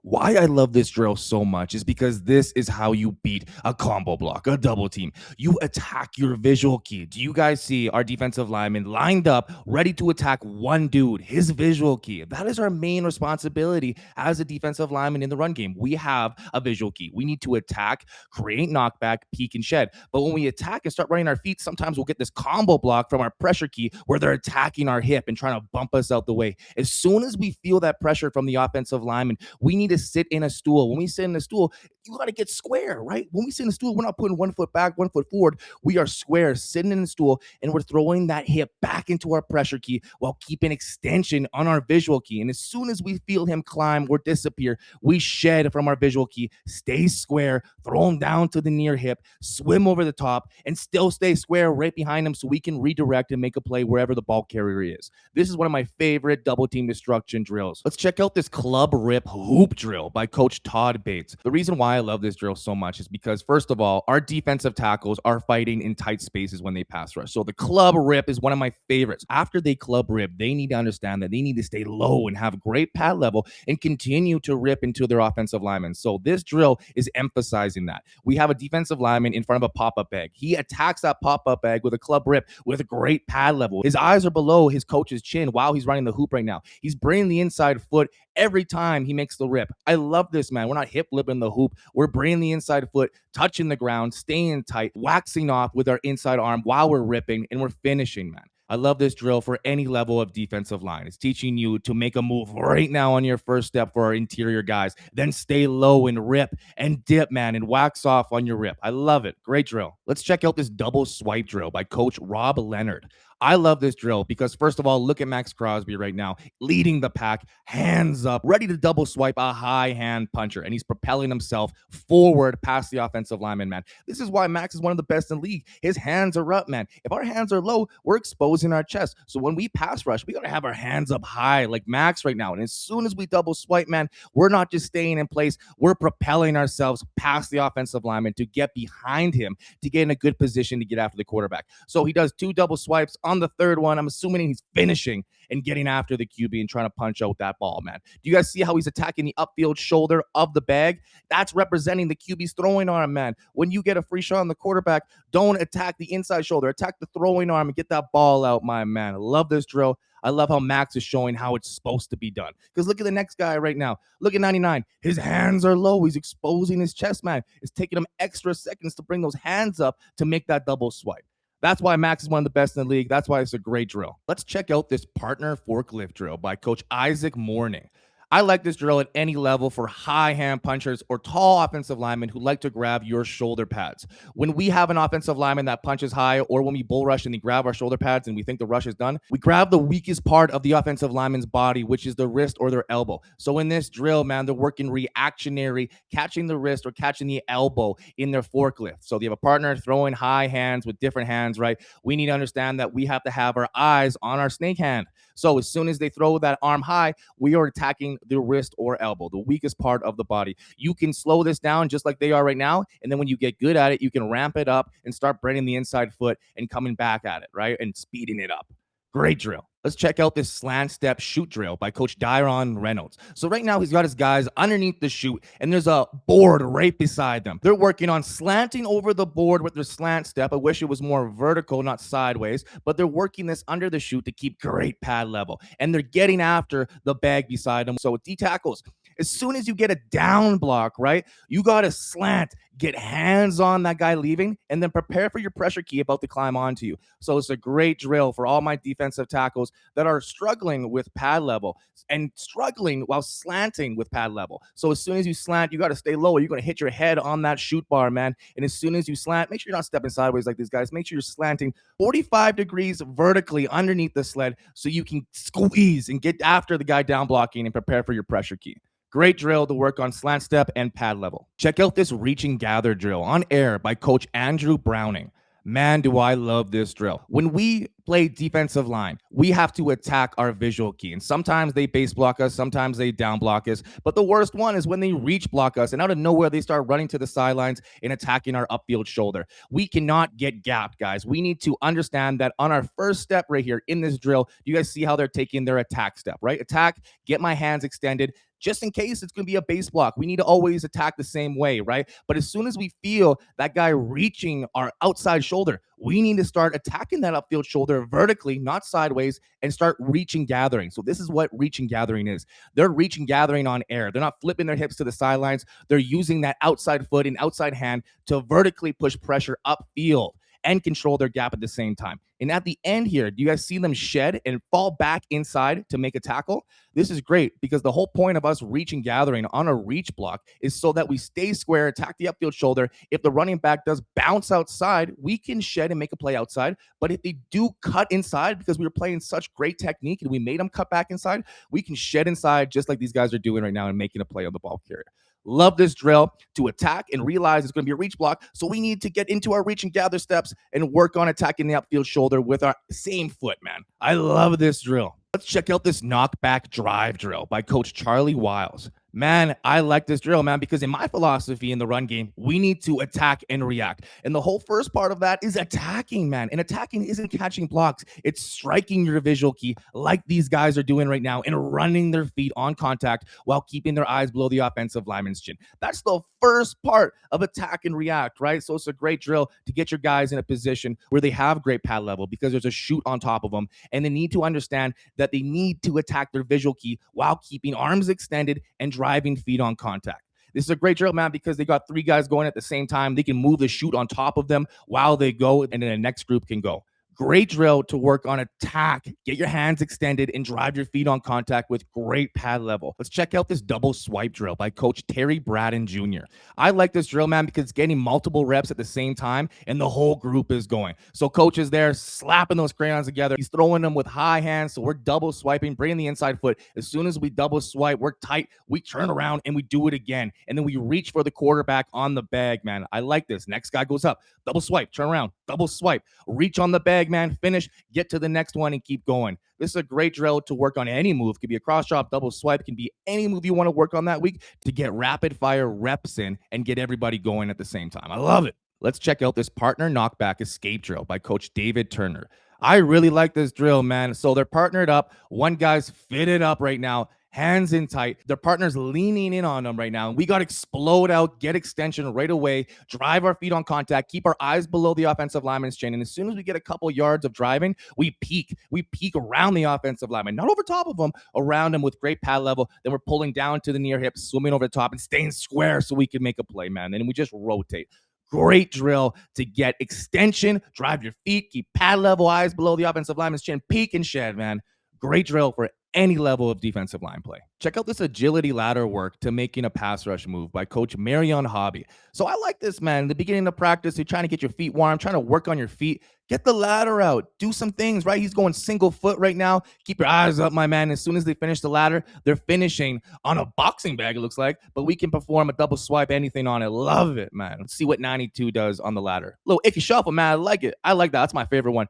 Why I love this drill so much is because this is how you beat a combo block, a double team. You attack your visual key. Do you guys see our defensive lineman lined up, ready to attack one dude, his visual key? That is our main responsibility as a defensive lineman in the run game. We have a visual key. We need to attack, create knockback, peek, and shed. But when we attack and start running our feet, sometimes we'll get this combo block from our pressure key where they're attacking our hip and trying to bump us out the way. As soon as we feel that pressure from the offensive lineman, we need to sit in a stool. When we sit in a stool, you got to get square, right? When we sit in a stool, we're not putting 1 foot back, 1 foot forward. We are square, sitting in a stool, and we're throwing that hip back into our pressure key while keeping extension on our visual key. And as soon as we feel him climb or disappear, we shed from our visual key, stay square, throw him down to the near hip, swim over the top, and still stay square right behind him so we can redirect and make a play wherever the ball carrier is. This is one of my favorite double team destruction drills. Let's check out this club rip hoop drill by Coach Todd Bates. The reason why I love this drill so much is because, first of all, our defensive tackles are fighting in tight spaces when they pass rush. So the club rip is one of my favorites. After they club rip, they need to understand that they need to stay low and have great pad level and continue to rip into their offensive linemen. So this drill is emphasizing that. We have a defensive lineman in front of a pop-up bag. He attacks that pop-up bag with a club rip with a great pad level. His eyes are below his coach's chin while he's running the hoop right now. He's bringing the inside foot every time he makes the rip. I love this, man. We're not hip lipping the hoop. We're bringing the inside foot, touching the ground, staying tight, waxing off with our inside arm while we're ripping, and we're finishing, man. I love this drill for any level of defensive line. It's teaching you to make a move right now on your first step for our interior guys. Then stay low and rip and dip, man, and wax off on your rip. I love it. Great drill. Let's check out this double swipe drill by Coach Rob Leonard. I love this drill because, first of all, look at Max Crosby right now, leading the pack, hands up, ready to double swipe a high hand puncher, and he's propelling himself forward past the offensive lineman, man. This is why Max is one of the best in the league. His hands are up, man. If our hands are low, we're exposing our chest. So when we pass rush, we got to have our hands up high like Max right now. And as soon as we double swipe, man, we're not just staying in place. We're propelling ourselves past the offensive lineman to get behind him to get in a good position to get after the quarterback. So he does 2 double swipes. On the third one, I'm assuming he's finishing and getting after the QB and trying to punch out that ball, man. Do you guys see how he's attacking the upfield shoulder of the bag? That's representing the QB's throwing arm, man. When you get a free shot on the quarterback, don't attack the inside shoulder. Attack the throwing arm and get that ball out, my man. I love this drill. I love how Max is showing how it's supposed to be done. Because look at the next guy right now. Look at 99. His hands are low. He's exposing his chest, man. It's taking him extra seconds to bring those hands up to make that double swipe. That's why Max is one of the best in the league. That's why it's a great drill. Let's check out this partner forklift drill by Coach Isaac Morning. I like this drill at any level for high hand punchers or tall offensive linemen who like to grab your shoulder pads. When we have an offensive lineman that punches high, or when we bull rush and they grab our shoulder pads and we think the rush is done, we grab the weakest part of the offensive lineman's body, which is the wrist or their elbow. So in this drill, man, they're working reactionary, catching the wrist or catching the elbow in their forklift. So they have a partner throwing high hands with different hands, right? We need to understand that we have to have our eyes on our snake hand. So as soon as they throw that arm high, we are attacking the wrist or elbow, the weakest part of the body. You can slow this down just like they are right now. And then when you get good at it, you can ramp it up and start bringing the inside foot and coming back at it, right? And speeding it up. Great drill. Let's check out this slant step chute drill by Coach Dyron Reynolds. So right now he's got his guys underneath the chute and there's a board right beside them. They're working on slanting over the board with their slant step. I wish it was more vertical, not sideways, but they're working this under the chute to keep great pad level. And they're getting after the bag beside them. So with D tackles, as soon as you get a down block, right, you got to slant, get hands on that guy leaving, and then prepare for your pressure key about to climb onto you. So it's a great drill for all my defensive tackles that are struggling with pad level and struggling while slanting with pad level. So as soon as you slant, you got to stay low. You're going to hit your head on that chute bar, man. And as soon as you slant, make sure you're not stepping sideways like these guys. Make sure you're slanting 45 degrees vertically underneath the sled so you can squeeze and get after the guy down blocking and prepare for your pressure key. Great drill to work on slant step and pad level. Check out this reach and gather drill on air by Coach Andrew Browning. Man, do I love this drill. When we play defensive line, we have to attack our visual key. And sometimes they base block us, sometimes they down block us. But the worst one is when they reach block us and out of nowhere, they start running to the sidelines and attacking our upfield shoulder. We cannot get gapped, guys. We need to understand that on our first step right here in this drill, you guys see how they're taking their attack step, right? Attack, get my hands extended. Just in case it's going to be a base block, we need to always attack the same way, right? But as soon as we feel that guy reaching our outside shoulder, we need to start attacking that upfield shoulder vertically, not sideways, and start reaching gathering. So this is what reaching gathering is. They're reaching gathering on air. They're not flipping their hips to the sidelines. They're using that outside foot and outside hand to vertically push pressure upfield and control their gap at the same time. And at the end here, do you guys see them shed and fall back inside to make a tackle? This is great because the whole point of us reaching gathering on a reach block is so that we stay square, attack the upfield shoulder. If the running back does bounce outside, we can shed and make a play outside. But if they do cut inside because we were playing such great technique and we made them cut back inside, we can shed inside just like these guys are doing right now and making a play on the ball carrier. Love this drill to attack and realize it's going to be a reach block. So we need to get into our reach and gather steps and work on attacking the upfield shoulder with our same foot, man. I love this drill. Let's check out this knockback drive drill by Coach Charlie Wiles. Man, I like this drill, man, because in my philosophy in the run game, we need to attack and react. And the whole first part of that is attacking, man. And attacking isn't catching blocks. It's striking your visual key like these guys are doing right now and running their feet on contact while keeping their eyes below the offensive lineman's chin. That's the first part of attack and react, right? So it's a great drill to get your guys in a position where they have great pad level because there's a chute on top of them. And they need to understand that they need to attack their visual key while keeping arms extended and driving feet on contact. This is a great drill, man, because they got three guys going at the same time. They can move the chute on top of them while they go, and then the next group can go. Great drill to work on attack, get your hands extended, and drive your feet on contact with great pad level. Let's check out this double swipe drill by Coach Terry Braden Jr. I like this drill, man, because it's getting multiple reps at the same time, and the whole group is going. So coach is there slapping those crayons together. He's throwing them with high hands, so we're double swiping, bringing the inside foot. As soon as we double swipe, we're tight, we turn around, and we do it again. And then we reach for the quarterback on the bag, man. I like this. Next guy goes up, double swipe, turn around, double swipe, reach on the bag, man, finish, get to the next one and keep going. This is a great drill to work on any move. It could be a cross chop, double swipe. It can be any move you want to work on that week to get rapid fire reps in and get everybody going at the same time. I love it. Let's check out this partner knockback escape drill by Coach David Turner. I really like this drill, man. So they're partnered up. One guy's fitted up right now, hands in tight. Their partner's leaning in on them right now. We got to explode out, get extension right away, drive our feet on contact, keep our eyes below the offensive lineman's chin. And as soon as we get a couple yards of driving, we peek. We peek around the offensive lineman, not over top of them, around them with great pad level. Then we're pulling down to the near hip, swimming over the top and staying square so we can make a play, man. And we just rotate. Great drill to get extension, drive your feet, keep pad level, eyes below the offensive lineman's chin, peek and shed, man. Great drill for any level of defensive line play. Check out this agility ladder work to making a pass rush move by Coach Marion Hobby. So I like this, man. In the beginning of practice, you're trying to get your feet warm, trying to work on your feet. Get the ladder out. Do some things, right? He's going single foot right now. Keep your eyes up, my man. As soon as they finish the ladder, they're finishing on a boxing bag, it looks like. But we can perform a double swipe, anything on it. Love it, man. Let's see what 92 does on the ladder. Little icky shuffle, man. I like it. I like that. That's my favorite one.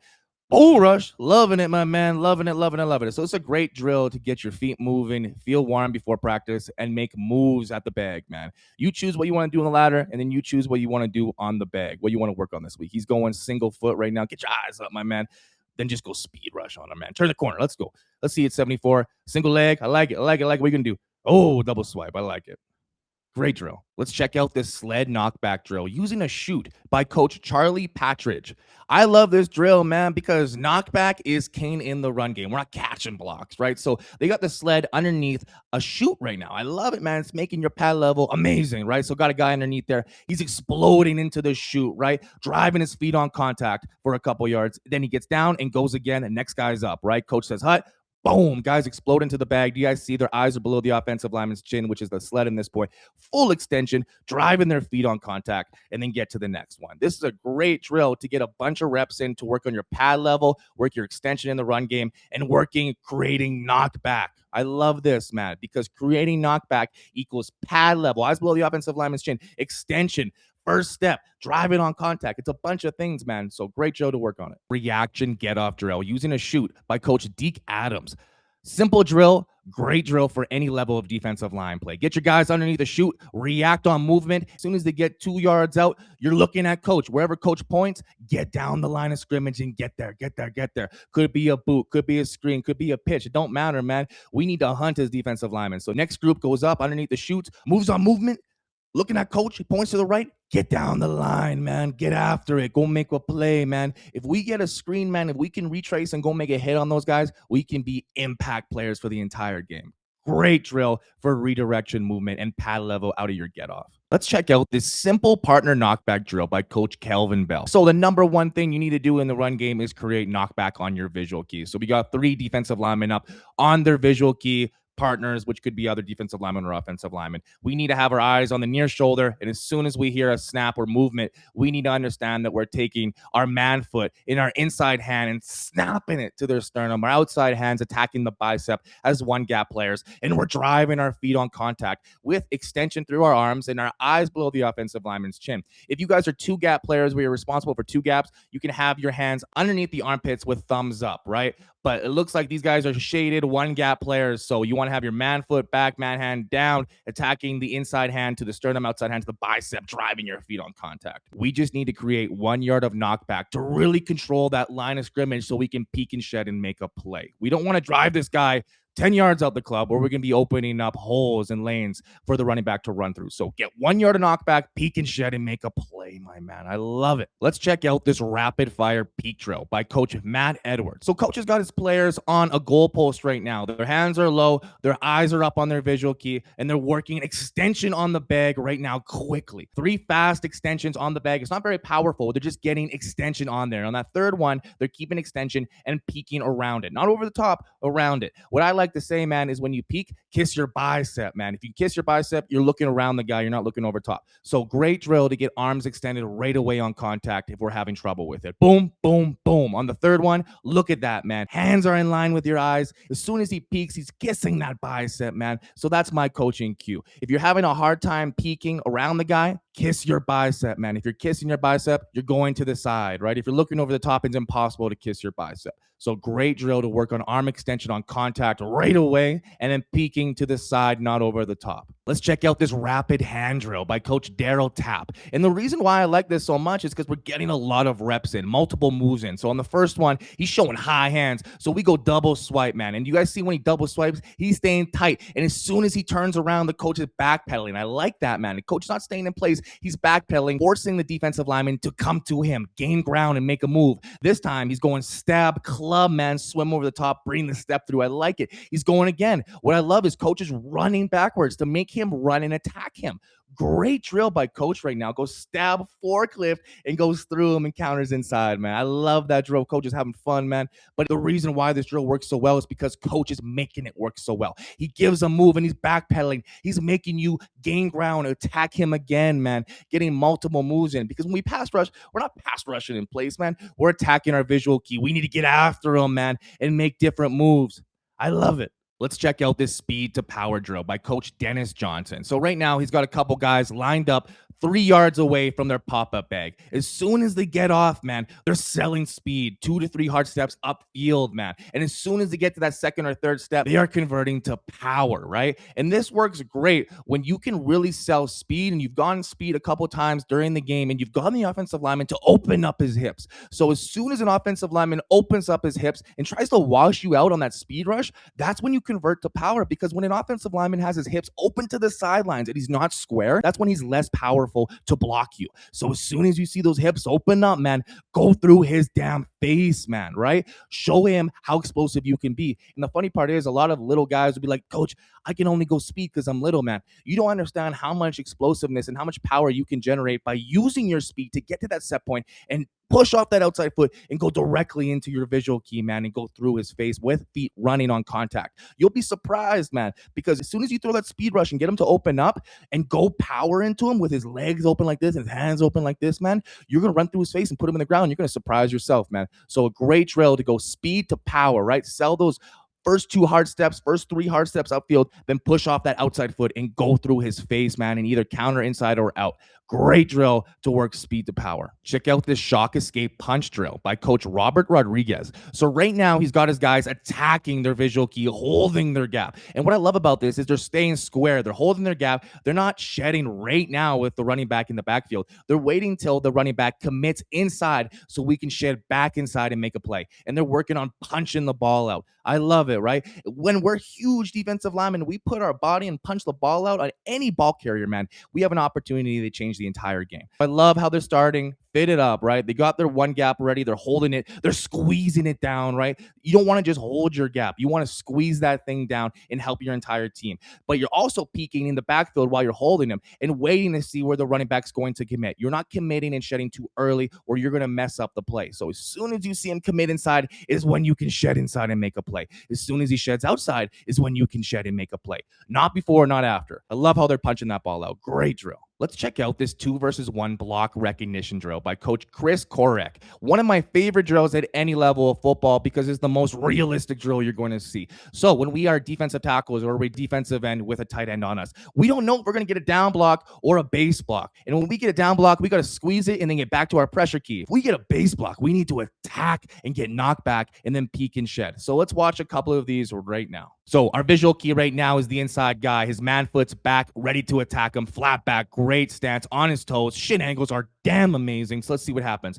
Bull rush, loving it, my man, loving it, loving it, loving it. So it's a great drill to get your feet moving, feel warm before practice, and make moves at the bag, man. You choose what you want to do on the ladder, and then you choose what you want to do on the bag, what you want to work on this week. He's going single foot right now. Get your eyes up, my man. then just go speed rush on him, man. Turn the corner. Let's go. Let's see it. 74. Single leg. I like it. I like it. I like it. What you can do? Oh, double swipe. I like it. Great drill. Let's check out this sled knockback drill using a chute by Coach Charlie Patridge. I love this drill, man, because knockback is king in the run game. We're not catching blocks, right? So they got the sled underneath a chute right now. I love it, man. It's making your pad level amazing, right? So got a guy underneath there. He's exploding into the chute, right? Driving his feet on contact for a couple yards. Then he gets down and goes again. And next guy's up, right? Coach says, hut. Boom, guys explode into the bag. Do you guys see their eyes are below the offensive lineman's chin, which is the sled in this point? Full extension, driving their feet on contact, and then get to the next one. This is a great drill to get a bunch of reps in to work on your pad level, work your extension in the run game, and creating knockback. I love this, man, because creating knockback equals pad level, eyes below the offensive lineman's chin, extension, first step, driving on contact. It's a bunch of things, man. So great drill to work on it. Reaction get off drill using a chute by Coach Deke Adams. Simple drill, great drill for any level of defensive line play. Get your guys underneath the chute, react on movement. As soon as they get 2 yards out, you're looking at coach. Wherever coach points, get down the line of scrimmage and get there, get there, get there. Could be a boot, could be a screen, could be a pitch. It don't matter, man. We need to hunt as defensive linemen. So next group goes up underneath the chute, moves on movement, looking at coach, he points to the right. Get down the line, man. Get after it. Go make a play, man. If we get a screen, man, if we can retrace and go make a hit on those guys, we can be impact players for the entire game. Great drill for redirection movement and pad level out of your get off. Let's check out this simple partner knockback drill by Coach Kelvin Bell. So the number one thing you need to do in the run game is create knockback on your visual key. So we got 3 defensive linemen up on their visual key, partners, which could be other defensive linemen or offensive linemen. We need to have our eyes on the near shoulder, and as soon as we hear a snap or movement, we need to understand that we're taking our man foot in our inside hand and snapping it to their sternum. Our outside hands attacking the bicep as one gap players, and we're driving our feet on contact with extension through our arms and our eyes below the offensive lineman's chin. If you guys are 2 gap players where you're responsible for 2 gaps, you can have your hands underneath the armpits with thumbs up, right? But it looks like these guys are shaded 1 gap players. So you want to have your man foot back, man hand down, attacking the inside hand to the sternum, outside hand to the bicep, driving your feet on contact. We just need to create 1 yard of knockback to really control that line of scrimmage so we can peek and shed and make a play. We don't want to drive this guy 10 yards out the club where we're going to be opening up holes and lanes for the running back to run through. So get 1 yard of knockback, peek and shed, and make a play, my man. I love it. Let's check out this rapid fire peek drill by Coach Matt Edwards. So Coach has got his players on a goalpost right now. Their hands are low, their eyes are up on their visual key, and they're working an extension on the bag right now quickly. 3 fast extensions on the bag. It's not very powerful. They're just getting extension on there. On that third one, they're keeping extension and peeking around it. Not over the top, around it. What I like to say, man, is when you peek, kiss your bicep, man. If you kiss your bicep, you're looking around the guy. You're not looking over top. So great drill to get arms extended right away on contact if we're having trouble with it. Boom, boom, boom. On the third one, look at that, man. Hands are in line with your eyes. As soon as he peeks, he's kissing that bicep, man. So that's my coaching cue. If you're having a hard time peeking around the guy, kiss your bicep, man. If you're kissing your bicep, you're going to the side, right? If you're looking over the top, it's impossible to kiss your bicep. So great drill to work on arm extension on contact right away and then peeking to the side, not over the top. Let's check out this rapid hand drill by Coach Daryl Tapp. And the reason why I like this so much is because we're getting a lot of reps in, multiple moves in. So on the first one, he's showing high hands. So we go double swipe, man. And you guys see when he double swipes, he's staying tight. And as soon as he turns around, the coach is backpedaling. I like that, man. The coach is not staying in place. He's backpedaling, forcing the defensive lineman to come to him, gain ground, and make a move. This time, he's going stab, club, man, swim over the top, bring the step through. I like it. He's going again. What I love is coach is running backwards to make him run and attack him. Great drill by coach right now. Goes stab, forklift, and goes through him and counters inside, man. I love that drill. Coach is having fun, man. But the reason why this drill works so well is because coach is making it work so well. He gives a move and he's backpedaling. He's making you gain ground, attack him again, man. Getting multiple moves in. Because when we pass rush, we're not pass rushing in place, man. We're attacking our visual key. We need to get after him, man, and make different moves. I love it. Let's check out this speed to power drill by Coach Dennis Johnson. So right now, he's got a couple guys lined up 3 yards away from their pop-up bag. As soon as they get off, man, they're selling speed, 2 to 3 hard steps upfield, man. And as soon as they get to that second or third step, they are converting to power, right? And this works great when you can really sell speed and you've gone speed a couple times during the game and you've gotten the offensive lineman to open up his hips. So as soon as an offensive lineman opens up his hips and tries to wash you out on that speed rush, that's when you convert to power, because when an offensive lineman has his hips open to the sidelines and he's not square, that's when he's less powerful to block you. So as soon as you see those hips open up, man, go through his damn face, man, right? Show him how explosive you can be. And the funny part is a lot of little guys will be like, coach, I can only go speed because I'm little, man. You don't understand how much explosiveness and how much power you can generate by using your speed to get to that set point and push off that outside foot and go directly into your visual key, man, and go through his face with feet running on contact. You'll be surprised, man, because as soon as you throw that speed rush and get him to open up and go power into him with his legs open like this and his hands open like this, man, you're going to run through his face and put him in the ground. You're going to surprise yourself, man. So a great drill to go speed to power, right? Sell those first 2 hard steps, first 3 hard steps upfield, then push off that outside foot and go through his face, man, and either counter inside or out. Great drill to work speed to power. Check out this shock escape punch drill by Coach Robert Rodriguez. So right now, he's got his guys attacking their visual key, holding their gap. And what I love about this is they're staying square. They're holding their gap. They're not shedding right now with the running back in the backfield. They're waiting till the running back commits inside so we can shed back inside and make a play. And they're working on punching the ball out. I love it, right? When we're huge defensive linemen, we put our body and punch the ball out on any ball carrier, man. We have an opportunity to change the entire game. I love how they're starting, fit it up, right? They got their one gap ready. They're holding it. They're squeezing it down, right? You don't want to just hold your gap. You want to squeeze that thing down and help your entire team. But you're also peeking in the backfield while you're holding them and waiting to see where the running back's going to commit. You're not committing and shedding too early or you're going to mess up the play. So as soon as you see him commit inside is when you can shed inside and make a play. As soon as he sheds outside is when you can shed and make a play. Not before, not after. I love how they're punching that ball out. Great drill. Let's check out this 2 versus 1 block recognition drill by Coach Chris Korek. One of my favorite drills at any level of football because it's the most realistic drill you're going to see. So when we are defensive tackles or a defensive end with a tight end on us, we don't know if we're going to get a down block or a base block. And when we get a down block, we got to squeeze it and then get back to our pressure key. If we get a base block, we need to attack and get knocked back and then peek and shed. So let's watch a couple of these right now. So our visual key right now is the inside guy. His man foot's back, ready to attack him. Flat back, great stance, on his toes. Shin angles are damn amazing. So let's see what happens.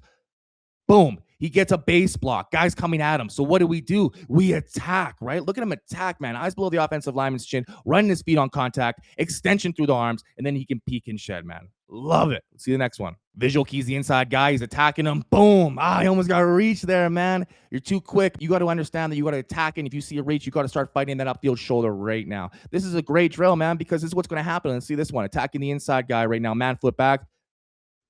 Boom. He gets a base block. Guys coming at him. So what do? We attack, right? Look at him attack, man. Eyes below the offensive lineman's chin, running his feet on contact, extension through the arms, and then he can peek and shed, man. Love it. Let's see the next one. Visual key's the inside guy. He's attacking him. Boom. I almost got a reach there, man. You're too quick. You got to understand that you got to attack, and if you see a reach, you got to start fighting that upfield shoulder right now. This is a great drill, man, because this is what's going to happen. Let's see this one. Attacking the inside guy right now. Man foot back.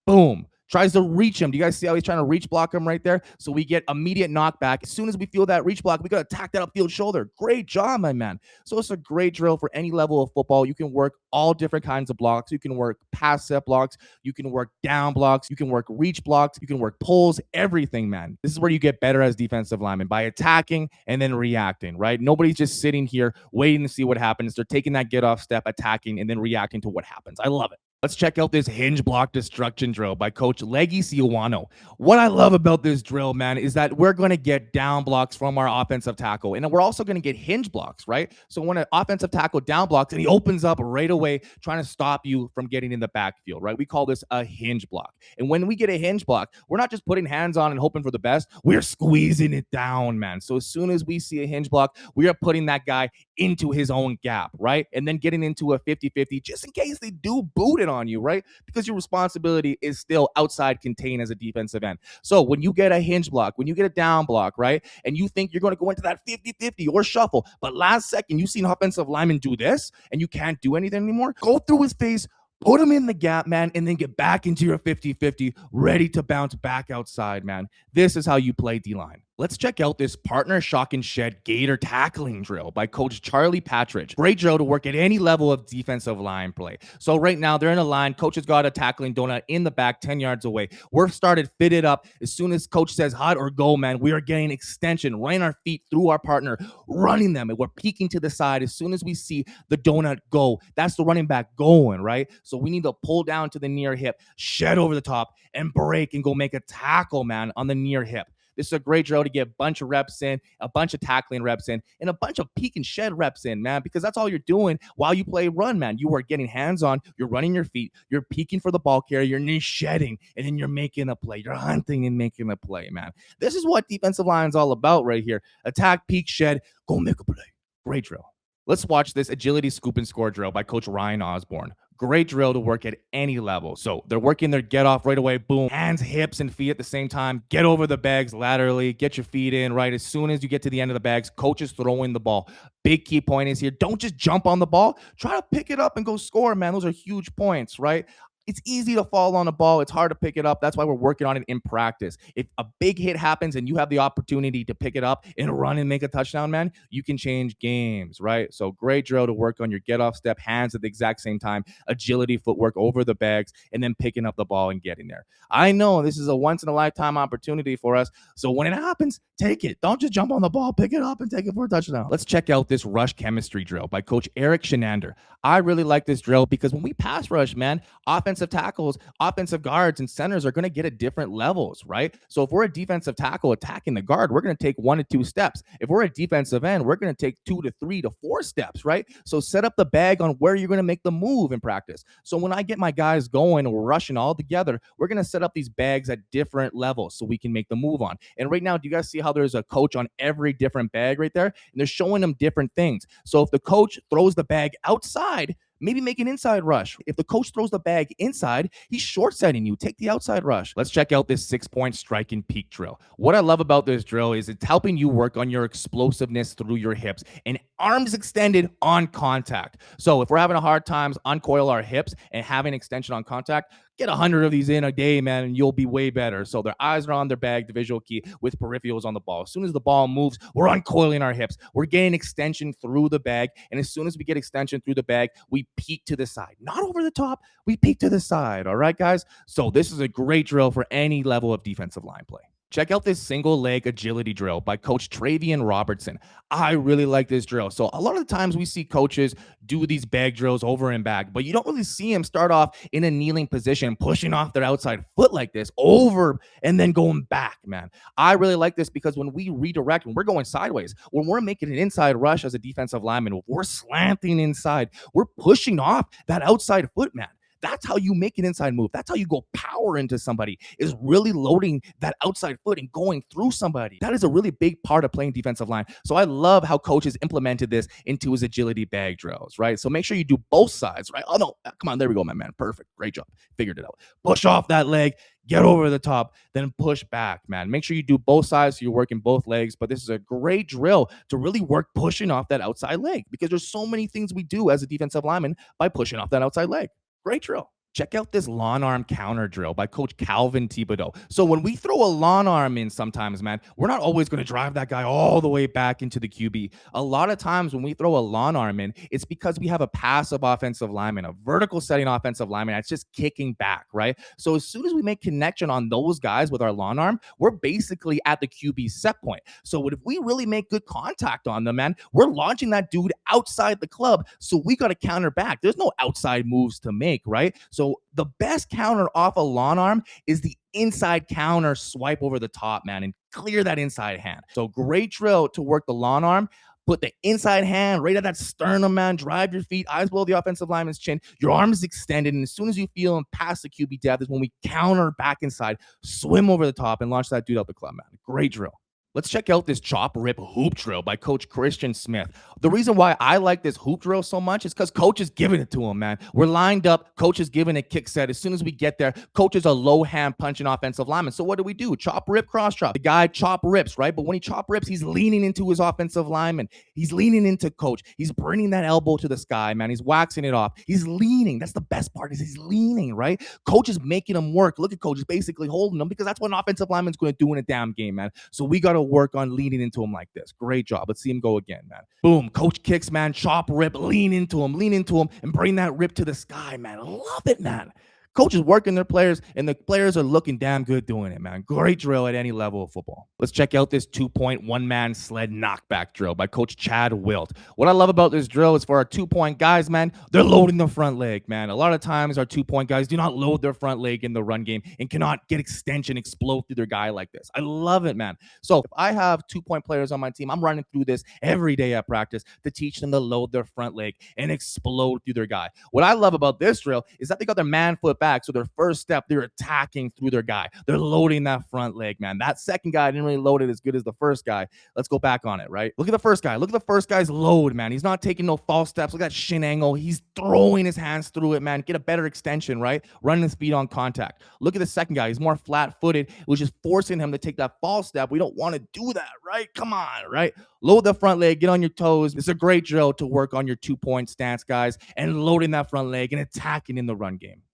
Boom. Tries to reach him. Do you guys see how he's trying to reach block him right there? So we get immediate knockback. As soon as we feel that reach block, we got to attack that upfield shoulder. Great job, my man. So it's a great drill for any level of football. You can work all different kinds of blocks. You can work pass set blocks. You can work down blocks. You can work reach blocks. You can work pulls, everything, man. This is where you get better as defensive linemen, by attacking and then reacting, right? Nobody's just sitting here waiting to see what happens. They're taking that get off step, attacking, and then reacting to what happens. I love it. Let's check out this hinge block destruction drill by Coach Leggy Siwano. What I love about this drill, man, is that we're going to get down blocks from our offensive tackle. And we're also going to get hinge blocks, right? So when an offensive tackle down blocks and he opens up right away, trying to stop you from getting in the backfield, right? We call this a hinge block. And when we get a hinge block, we're not just putting hands on and hoping for the best. We're squeezing it down, man. So as soon as we see a hinge block, we are putting that guy into his own gap, right? And then getting into a 50-50 just in case they do boot it on you, right? Because your responsibility is still outside contained as a defensive end. So when you get a hinge block, when you get a down block, right? And you think you're going to go into that 50-50 or shuffle, but last second you see an offensive lineman do this and you can't do anything anymore, go through his face, put him in the gap, man, and then get back into your 50-50, ready to bounce back outside, man. This is how you play D-line. Let's check out this partner shock and shed gator tackling drill by Coach Charlie Patridge. Great drill to work at any level of defensive line play. So right now they're in a line. Coach has got a tackling donut in the back 10 yards away. We're started fitted up. As soon as coach says hot or go, man, we are getting extension, running our feet through our partner, running them. And we're peeking to the side. As soon as we see the donut go, that's the running back going, right? So we need to pull down to the near hip, shed over the top, and break and go make a tackle, man, on the near hip. This is a great drill to get a bunch of reps in, a bunch of tackling reps in, and a bunch of peek and shed reps in, man, because that's all you're doing while you play run, man. You are getting hands on, you're running your feet, you're peeking for the ball carrier, you're shedding, and then you're making a play. You're hunting and making a play, man. This is what defensive line is all about right here. Attack, peek, shed, go make a play. Great drill. Let's watch this agility scoop and score drill by Coach Ryan Osborne. Great drill to work at any level. So they're working their get off right away, boom, hands, hips, and feet at the same time. Get over the bags laterally, get your feet in, right? As soon as you get to the end of the bags, coach is throwing the ball. Big key point is here. Don't just jump on the ball. Try to pick it up and go score, man. Those are huge points, right? It's easy to fall on a ball. It's hard to pick it up. That's why we're working on it in practice. If a big hit happens and you have the opportunity to pick it up and run and make a touchdown, man, you can change games, right? So great drill to work on your get off step, hands at the exact same time, agility, footwork over the bags, and then picking up the ball and getting there. I know this is a once in a lifetime opportunity for us. So when it happens, take it. Don't just jump on the ball, pick it up and take it for a touchdown. Let's check out this rush chemistry drill by Coach Eric Shenander. I really like this drill because when we pass rush, man, offensive tackles, offensive guards, and centers are going to get at different levels, right? So if we're a defensive tackle attacking the guard, we're going to take 1 to 2 steps. If we're a defensive end, we're going to take 2 to 3 to 4 steps, right? So set up the bag on where you're going to make the move in practice. So when I get my guys going and we're rushing all together, we're going to set up these bags at different levels so we can make the move on. And right now, do you guys see how there's a coach on every different bag right there? And they're showing them different things. So if the coach throws the bag outside, maybe make an inside rush. If the coach throws the bag inside, he's short setting you. Take the outside rush. Let's check out this 6-point strike and peak drill. What I love about this drill is it's helping you work on your explosiveness through your hips and arms extended on contact. So if we're having a hard time, uncoil our hips and having extension on contact, get 100 of these in a day, man, and you'll be way better. So their eyes are on their bag, the visual key, with peripherals on the ball. As soon as the ball moves, we're uncoiling our hips. We're getting extension through the bag. And as soon as we get extension through the bag, we peek to the side. Not over the top. We peek to the side. All right, guys? So this is a great drill for any level of defensive line play. Check out this single leg agility drill by Coach Travian Robertson. I really like this drill. So a lot of the times we see coaches do these bag drills over and back, but you don't really see them start off in a kneeling position, pushing off their outside foot like this over and then going back, man. I really like this because when we redirect, when we're going sideways, when we're making an inside rush as a defensive lineman, when we're slanting inside, we're pushing off that outside foot, man. That's how you make an inside move. That's how you go power into somebody, is really loading that outside foot and going through somebody. That is a really big part of playing defensive line. So I love how coaches implemented this into his agility bag drills, right? So make sure you do both sides, right? Oh, no, come on. There we go, my man. Perfect. Great job. Figured it out. Push off that leg, get over the top, then push back, man. Make sure you do both sides so you're working both legs. But this is a great drill to really work pushing off that outside leg because there's so many things we do as a defensive lineman by pushing off that outside leg. Great drill. Check out this lawn arm counter drill by Coach Calvin Thibodeau. So when we throw a lawn arm in sometimes, man, we're not always going to drive that guy all the way back into the QB. A lot of times when we throw a lawn arm in, it's because we have a passive offensive lineman, a vertical setting offensive lineman that's just kicking back, right? So as soon as we make connection on those guys with our lawn arm, we're basically at the QB set point. So if we really make good contact on them, man, we're launching that dude outside the club. So we got to counter back. There's no outside moves to make, right? So the best counter off a lawn arm is the inside counter swipe over the top, man, and clear that inside hand. So great drill to work the lawn arm. Put the inside hand right at that sternum, man. Drive your feet, eyes below the offensive lineman's chin. Your arm is extended, and as soon as you feel him past the QB depth is when we counter back inside, swim over the top, and launch that dude out the club, man. Great drill. Let's check out this chop rip hoop drill by Coach Christian Smith. The reason why I like this hoop drill so much is because coach is giving it to him, man. We're lined up. Coach is giving a kick set. As soon as we get there, coach is a low hand punching offensive lineman. So what do? Chop rip, cross chop. The guy chop rips, right? But when he chop rips, he's leaning into his offensive lineman. He's leaning into coach. He's bringing that elbow to the sky, man. He's waxing it off. He's leaning. That's the best part is he's leaning, right? Coach is making him work. Look at coach. He's basically holding him because that's what an offensive lineman's going to do in a damn game, man. So we got to to work on leaning into him like this. Great job. Let's see him go again, man. Boom. Coach kicks, man. Chop, rip, lean into him, and bring that rip to the sky, man. I love it, man. Coach is working their players, and the players are looking damn good doing it, man. Great drill at any level of football. Let's check out this 2-point one-man sled knockback drill by Coach Chad Wilt. What I love about this drill is for our 2-point guys, man, they're loading the front leg, man. A lot of times our 2-point guys do not load their front leg in the run game and cannot get extension, explode through their guy like this. I love it, man. So if I have 2-point players on my team, I'm running through this every day at practice to teach them to load their front leg and explode through their guy. What I love about this drill is that they got their man foot back. So their first step, they're attacking through their guy. They're loading that front leg, man. That second guy didn't really load it as good as the first guy. Let's go back on it, right? Look at the first guy. Look at the first guy's load, man. He's not taking no false steps. Look at that shin angle. He's throwing his hands through it, man. Get a better extension, right? Running his feet on contact. Look at the second guy. He's more flat-footed, which is forcing him to take that false step. We don't want to do that, right? Come on, right? Load the front leg. Get on your toes. It's a great drill to work on your 2-point stance, guys, and loading that front leg and attacking in the run game.